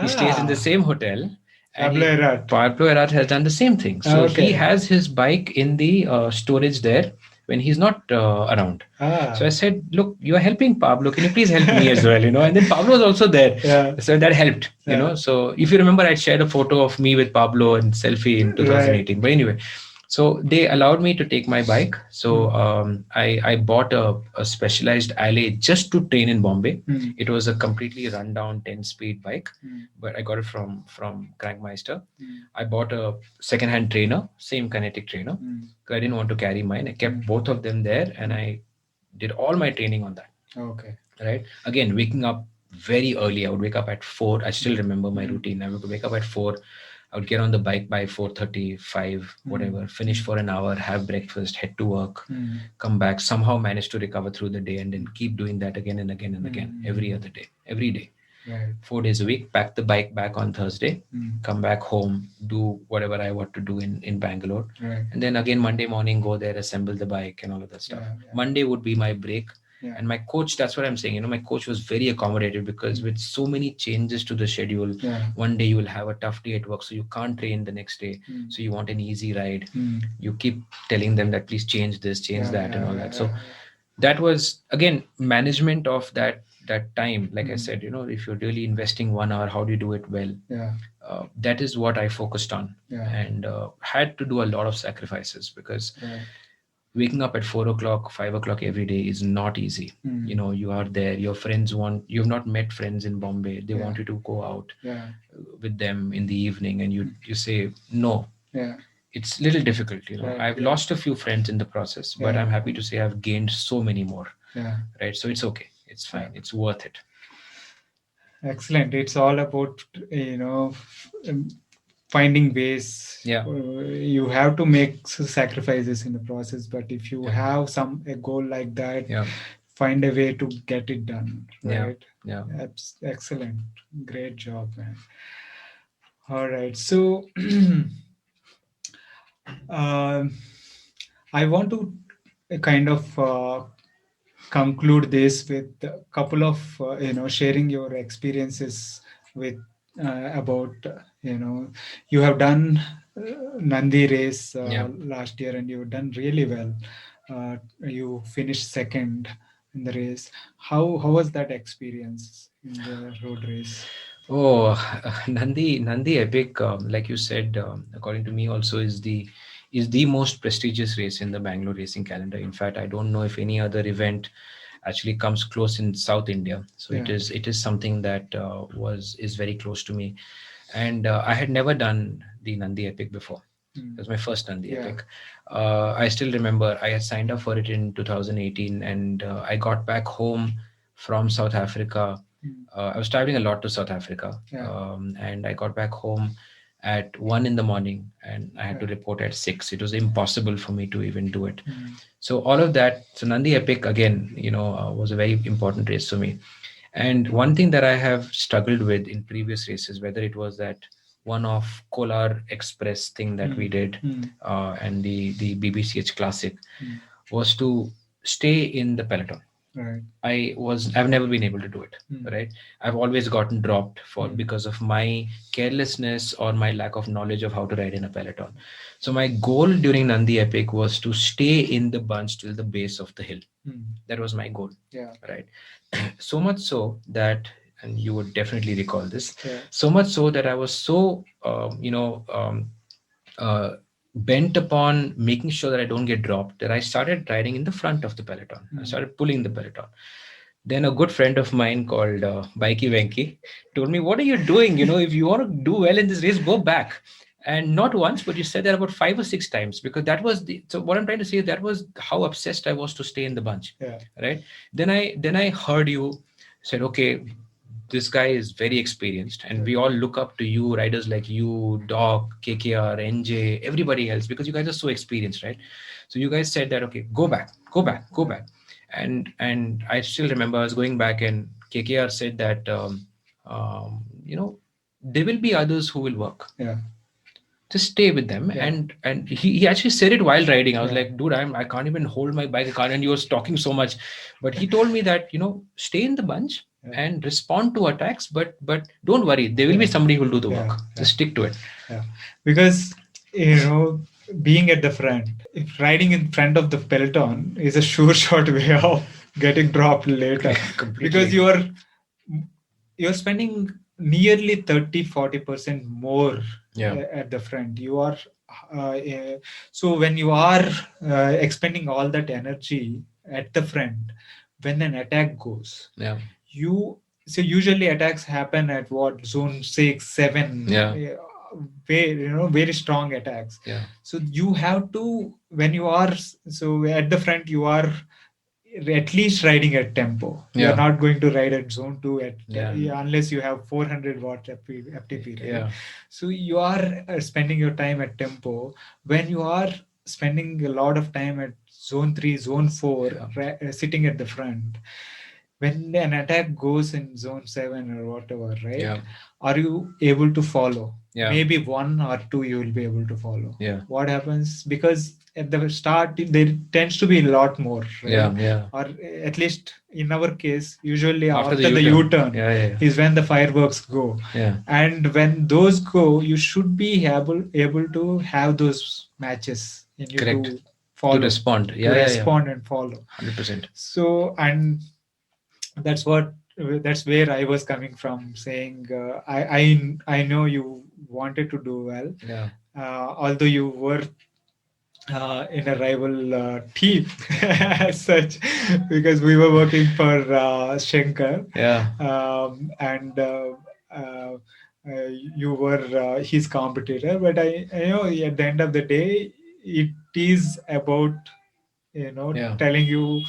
He stays in the same hotel. And Pablo Erat has done the same thing. So he has his bike in the storage there when he's not around. So I said, look, you're helping Pablo. Can you please help me as well? And then Pablo was also there. So that helped, So if you remember, I shared a photo of me with Pablo and selfie in 2018. But anyway, so they allowed me to take my bike. So I bought a specialized alley just to train in Bombay. It was a completely rundown 10-speed bike, but I got it from Crankmeister. I bought a second-hand trainer, same kinetic trainer. I didn't want to carry mine. I kept both of them there, and I did all my training on that. Okay. Right. Again, waking up very early. I would wake up at 4. I still remember my routine. I would wake up at 4. I would get on the bike by 4:35, whatever, finish for an hour, have breakfast, head to work, come back, somehow manage to recover through the day, and then keep doing that again and again and again, every other day, every day. 4 days a week, pack the bike back on Thursday, come back home, do whatever I want to do in Bangalore. And then again, Monday morning, go there, assemble the bike and all of that stuff. Monday would be my break. And my coach, that's what I'm saying, my coach was very accommodative because with so many changes to the schedule, one day you will have a tough day at work, so you can't train the next day. So you want an easy ride. You keep telling them that please change this, change that and all that. So that was, again, management of that time. Like I said, if you're really investing 1 hour, how do you do it well? That is what I focused on, and had to do a lot of sacrifices because waking up at 4 o'clock, 5 o'clock every day is not easy. You are there, your friends you've not met friends in Bombay, they want you to go out with them in the evening, and you say no. It's a little difficult. I've lost a few friends in the process, but I'm happy to say I've gained so many more. Right, so it's okay, it's fine, it's worth it. Excellent. It's all about finding ways. You have to make sacrifices in the process, but if you have a goal like that, find a way to get it done. Right. Excellent. Great job, man. All right. So I want to kind of conclude this with a couple of sharing your experiences with about you have done Nandi race last year, and you've done really well. You finished second in the race. How was that experience in the road race? Oh, Nandi Epic, like you said, according to me, also is the most prestigious race in the Bangalore racing calendar. In fact, I don't know if any other event actually comes close in South India. So it is something that is very close to me, and I had never done the Nandi Epic before. It was my first Nandi Epic. I still remember I had signed up for it in 2018, and I got back home from South Africa. I was traveling a lot to South Africa, and I got back home at 1 in the morning, and I had to report at 6. It was impossible for me to even do it. So all of that. So Nandi Epic again, was a very important race for me. And one thing that I have struggled with in previous races, whether it was that one-off Kolar Express thing that we did, and the BBCH Classic, was to stay in the peloton. Right. I've never been able to do it. Right. I've always gotten dropped because of my carelessness or my lack of knowledge of how to ride in a peloton. So my goal during Nandi Epic was to stay in the bunch till the base of the hill. That was my goal. Right. So much so that, and you would definitely recall this, so much so that I was so bent upon making sure that I don't get dropped, that I started riding in the front of the peloton. I started pulling the peloton. Then a good friend of mine called Bikey Venki told me, "What are you doing? If you want to do well in this race, go back." And not once, but you said that about 5 or 6 times, because that was so what I'm trying to say is that was how obsessed I was to stay in the bunch. Right. Then I heard you said, okay, this guy is very experienced, and we all look up to you, riders like you, Doc, KKR, NJ, everybody else, because you guys are so experienced, right? So you guys said that, okay, go back. And I still remember I was going back, and KKR said that there will be others who will work. Just stay with them. And he actually said it while riding. I was like, dude, I can't even hold my bike. And you was talking so much. But he told me that, stay in the bunch and respond to attacks, but don't worry, there will be somebody who will do the work. Just stick to it. Because being at the front, if riding in front of the peloton is a sure shot way of getting dropped later. Because you're spending nearly 30-40% more at the front. You are so when you are expending all that energy at the front, when an attack goes, so usually attacks happen at what, zone 6, 7, very strong attacks. So you have to, when you are so at the front, you are at least riding at tempo. You're not going to ride at zone 2 unless you have 400 watt FTP, right? So you are spending your time at tempo. When you are spending a lot of time at zone 3, zone 4, sitting at the front, when an attack goes in zone 7 or whatever, right? Are you able to follow? Maybe 1 or 2 you will be able to follow. What happens? Because at the start there tends to be a lot more, right? Or at least in our case, usually after the U-turn is when the fireworks go. And when those go, you should be able to have those matches in you. Correct. To follow, to respond, and follow 100%. So, and that's where I was coming from, saying I know you wanted to do well, although you were in a rival team as such, because we were working for Shankar, Yeah. and uh, you were his competitor. But at the end of the day, it is about Yeah. telling you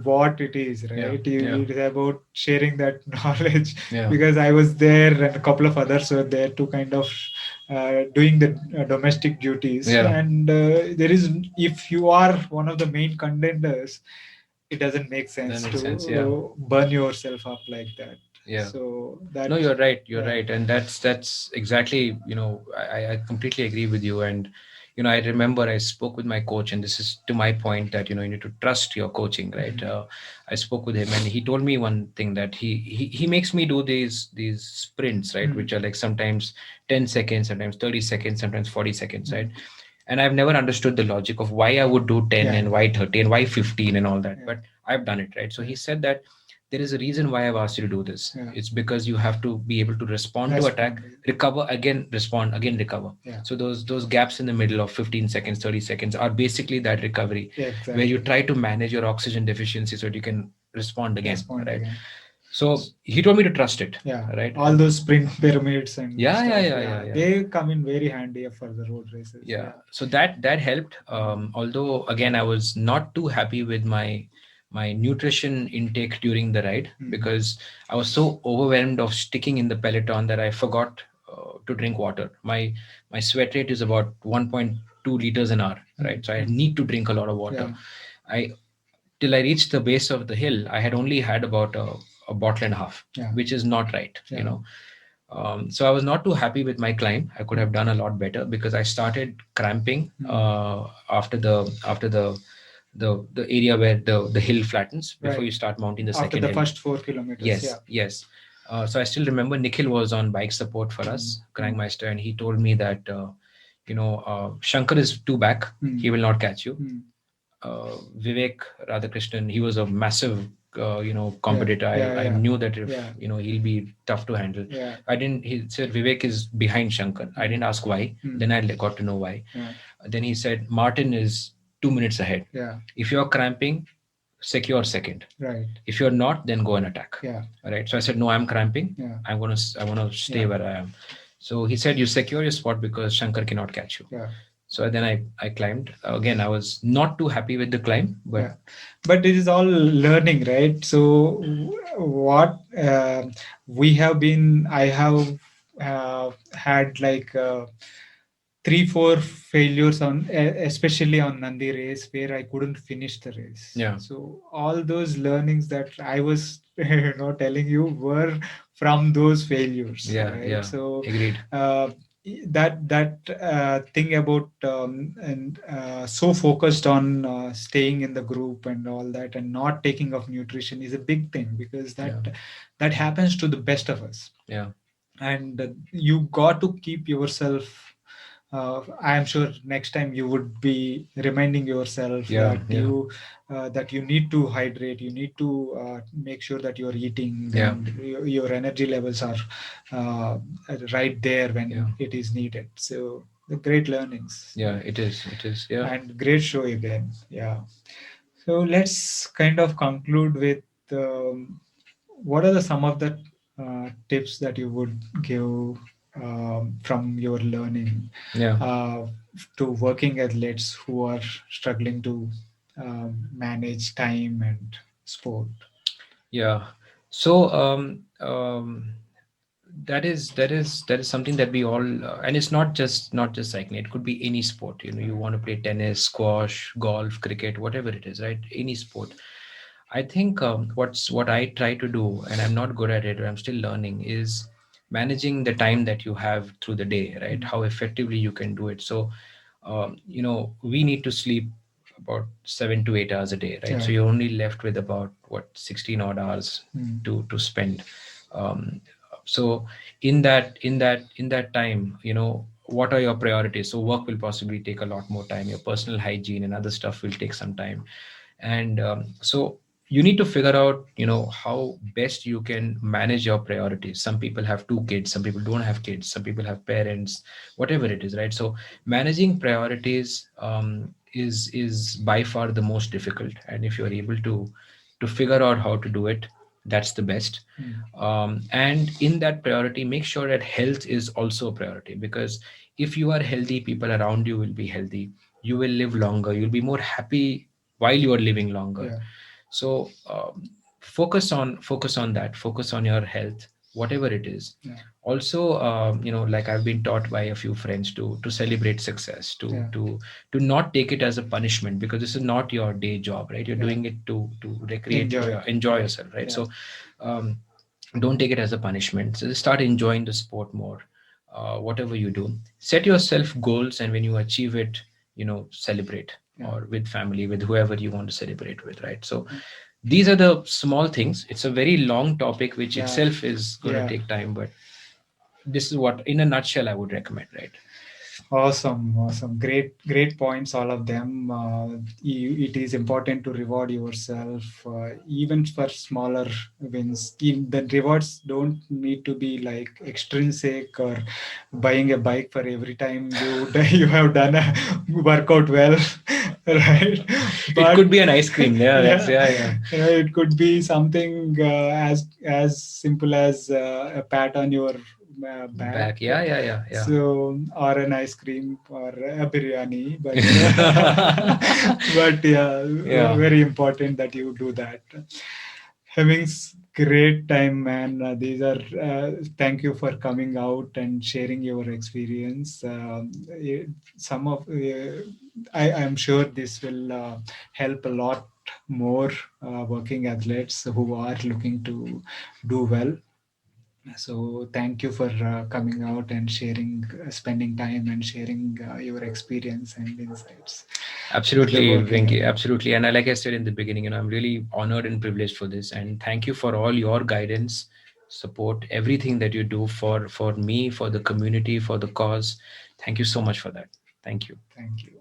what it is, Yeah. right? Yeah. It is about sharing that knowledge, Yeah. because I was there and a couple of others were there to kind of doing the domestic duties. Yeah. And there is, if you are one of the main contenders, it doesn't make That sense makes to sense. Yeah. burn yourself up like that. Yeah. So No, that, you're right. You're yeah. right, and that's exactly. I completely agree with you. And I remember I spoke with my coach, and this is to my point that you need to trust your coaching, right? I spoke with him, and he told me one thing that he makes me do these sprints, right, which are like sometimes 10 seconds, sometimes 30 seconds, sometimes 40 seconds, right? And I've never understood the logic of why I would do 10 Yeah. and why 30 and why 15 and all that, Yeah. but I've done it, right? So he said that there is a reason why I've asked you to do this. Yeah. It's because you have to be able to respond to attack, Respond. recover again, respond again, recover. Yeah. So those gaps in the middle of 15 seconds, 30 seconds are basically that recovery, Yeah, where you exactly. try to manage your oxygen deficiency so that you can respond again, Respond right? again. So he told me to trust it, Yeah, right? all those sprint pyramids and Yeah, stuff. yeah. They come in very handy for the road races. Yeah, so that helped. Although again, I was not too happy with my nutrition intake during the ride, because I was so overwhelmed of sticking in the peloton that I forgot to drink water. My sweat rate is about 1.2 liters an hour, right? So I need to drink a lot of water. Yeah. I Till I reached the base of the hill, I had only had about a bottle and a half, Yeah. which is not right, Yeah. So I was not too happy with my climb. I could have done a lot better, because I started cramping after the area where the hill flattens before Right. you start mounting the After second the hill. first 4 kilometers. Yes, Yeah. yes. So I still remember Nikhil was on bike support for us, Crankmeister, and he told me that Shankar is too back. He will not catch you. Vivek Radhakrishnan, he was a massive competitor. I knew that if he'll be tough to handle. I didn't. He said Vivek is behind Shankar. I didn't ask why. Then I got to know why. Then he said Martin is 2 minutes ahead. If you're cramping, secure second. Right. If you're not, then go and attack. Right. So I said no, I'm cramping. I want to stay where I am. So he said you secure your spot because Shankar cannot catch you. So then I climbed. Again, I was not too happy with the climb, but it is all learning, right? So what I have had like 3-4 failures on especially on Nandi race, where I couldn't finish the race. Yeah. So all those learnings that I was telling you were from those failures. Yeah, right? yeah. So Agreed. That thing about and so focused on staying in the group and all that, and not taking of nutrition, is a big thing, because that happens to the best of us. Yeah. And you got to keep yourself, I am sure next time you would be reminding yourself that you need to hydrate, you need to make sure that you're eating, and your energy levels are right there when it is needed. So the great learnings. Yeah, it is. Yeah. And great show again. Yeah. So let's kind of conclude with what are some of the tips that you would give from your learning to working athletes who are struggling to manage time and sport? Yeah. So that is something that we all and it's not just cycling. It could be any sport. You want to play tennis, squash, golf, cricket, whatever it is, right? Any sport. I think what I try to do, and I'm not good at it, or I'm still learning, is managing the time that you have through the day, right? How effectively you can do it. So, we need to sleep about 7 to 8 hours a day, right? So you're only left with about 16 odd hours to spend. So in that time, what are your priorities? So work will possibly take a lot more time. Your personal hygiene and other stuff will take some time, and so you need to figure out, how best you can manage your priorities. Some people have two kids, some people don't have kids, some people have parents, whatever it is, right? So managing priorities is by far the most difficult, and if you're able to figure out how to do it, that's the best. And in that priority, make sure that health is also a priority, because if you are healthy, people around you will be healthy, you will live longer, you'll be more happy while you are living longer. Yeah. So focus on that, focus on your health, whatever it is. Yeah. Also, like I've been taught by a few friends to celebrate success, to Yeah. to not take it as a punishment, because this is not your day job, right? You're Yeah. doing it to recreate, Enjoy it. enjoy Yeah. yourself, right? Yeah. So um, don't take it as a punishment. So just start enjoying the sport more. Whatever you do, set yourself goals, and when you achieve it, celebrate, Yeah. or with family, with whoever you want to celebrate with, right? So these are the small things. It's a very long topic, which Yeah. itself is going to Yeah. take time, but this is what, in a nutshell, I would recommend, right? Awesome, awesome. Great points, all of them. It is important to reward yourself, even for smaller wins. The rewards don't need to be like extrinsic or buying a bike for every time you have done a workout well, right? It But could be an ice cream. Yeah, that's, yeah, yeah, yeah. it could be something as simple as a pat on your back, Back. Yeah, yeah, yeah, yeah. so or an ice cream or a biryani, but but yeah, Yeah. very important that you do that. Having great time, man. These are thank you for coming out and sharing your experience. Some of I am sure this will help a lot more working athletes who are looking to do well. So thank you for coming out and sharing, spending time and sharing your experience and insights with the Absolutely, working Venki. athlete. Absolutely. And like I said in the beginning, I'm really honored and privileged for this. And thank you for all your guidance, support, everything that you do for me, for the community, for the cause. Thank you so much for that. Thank you. Thank you.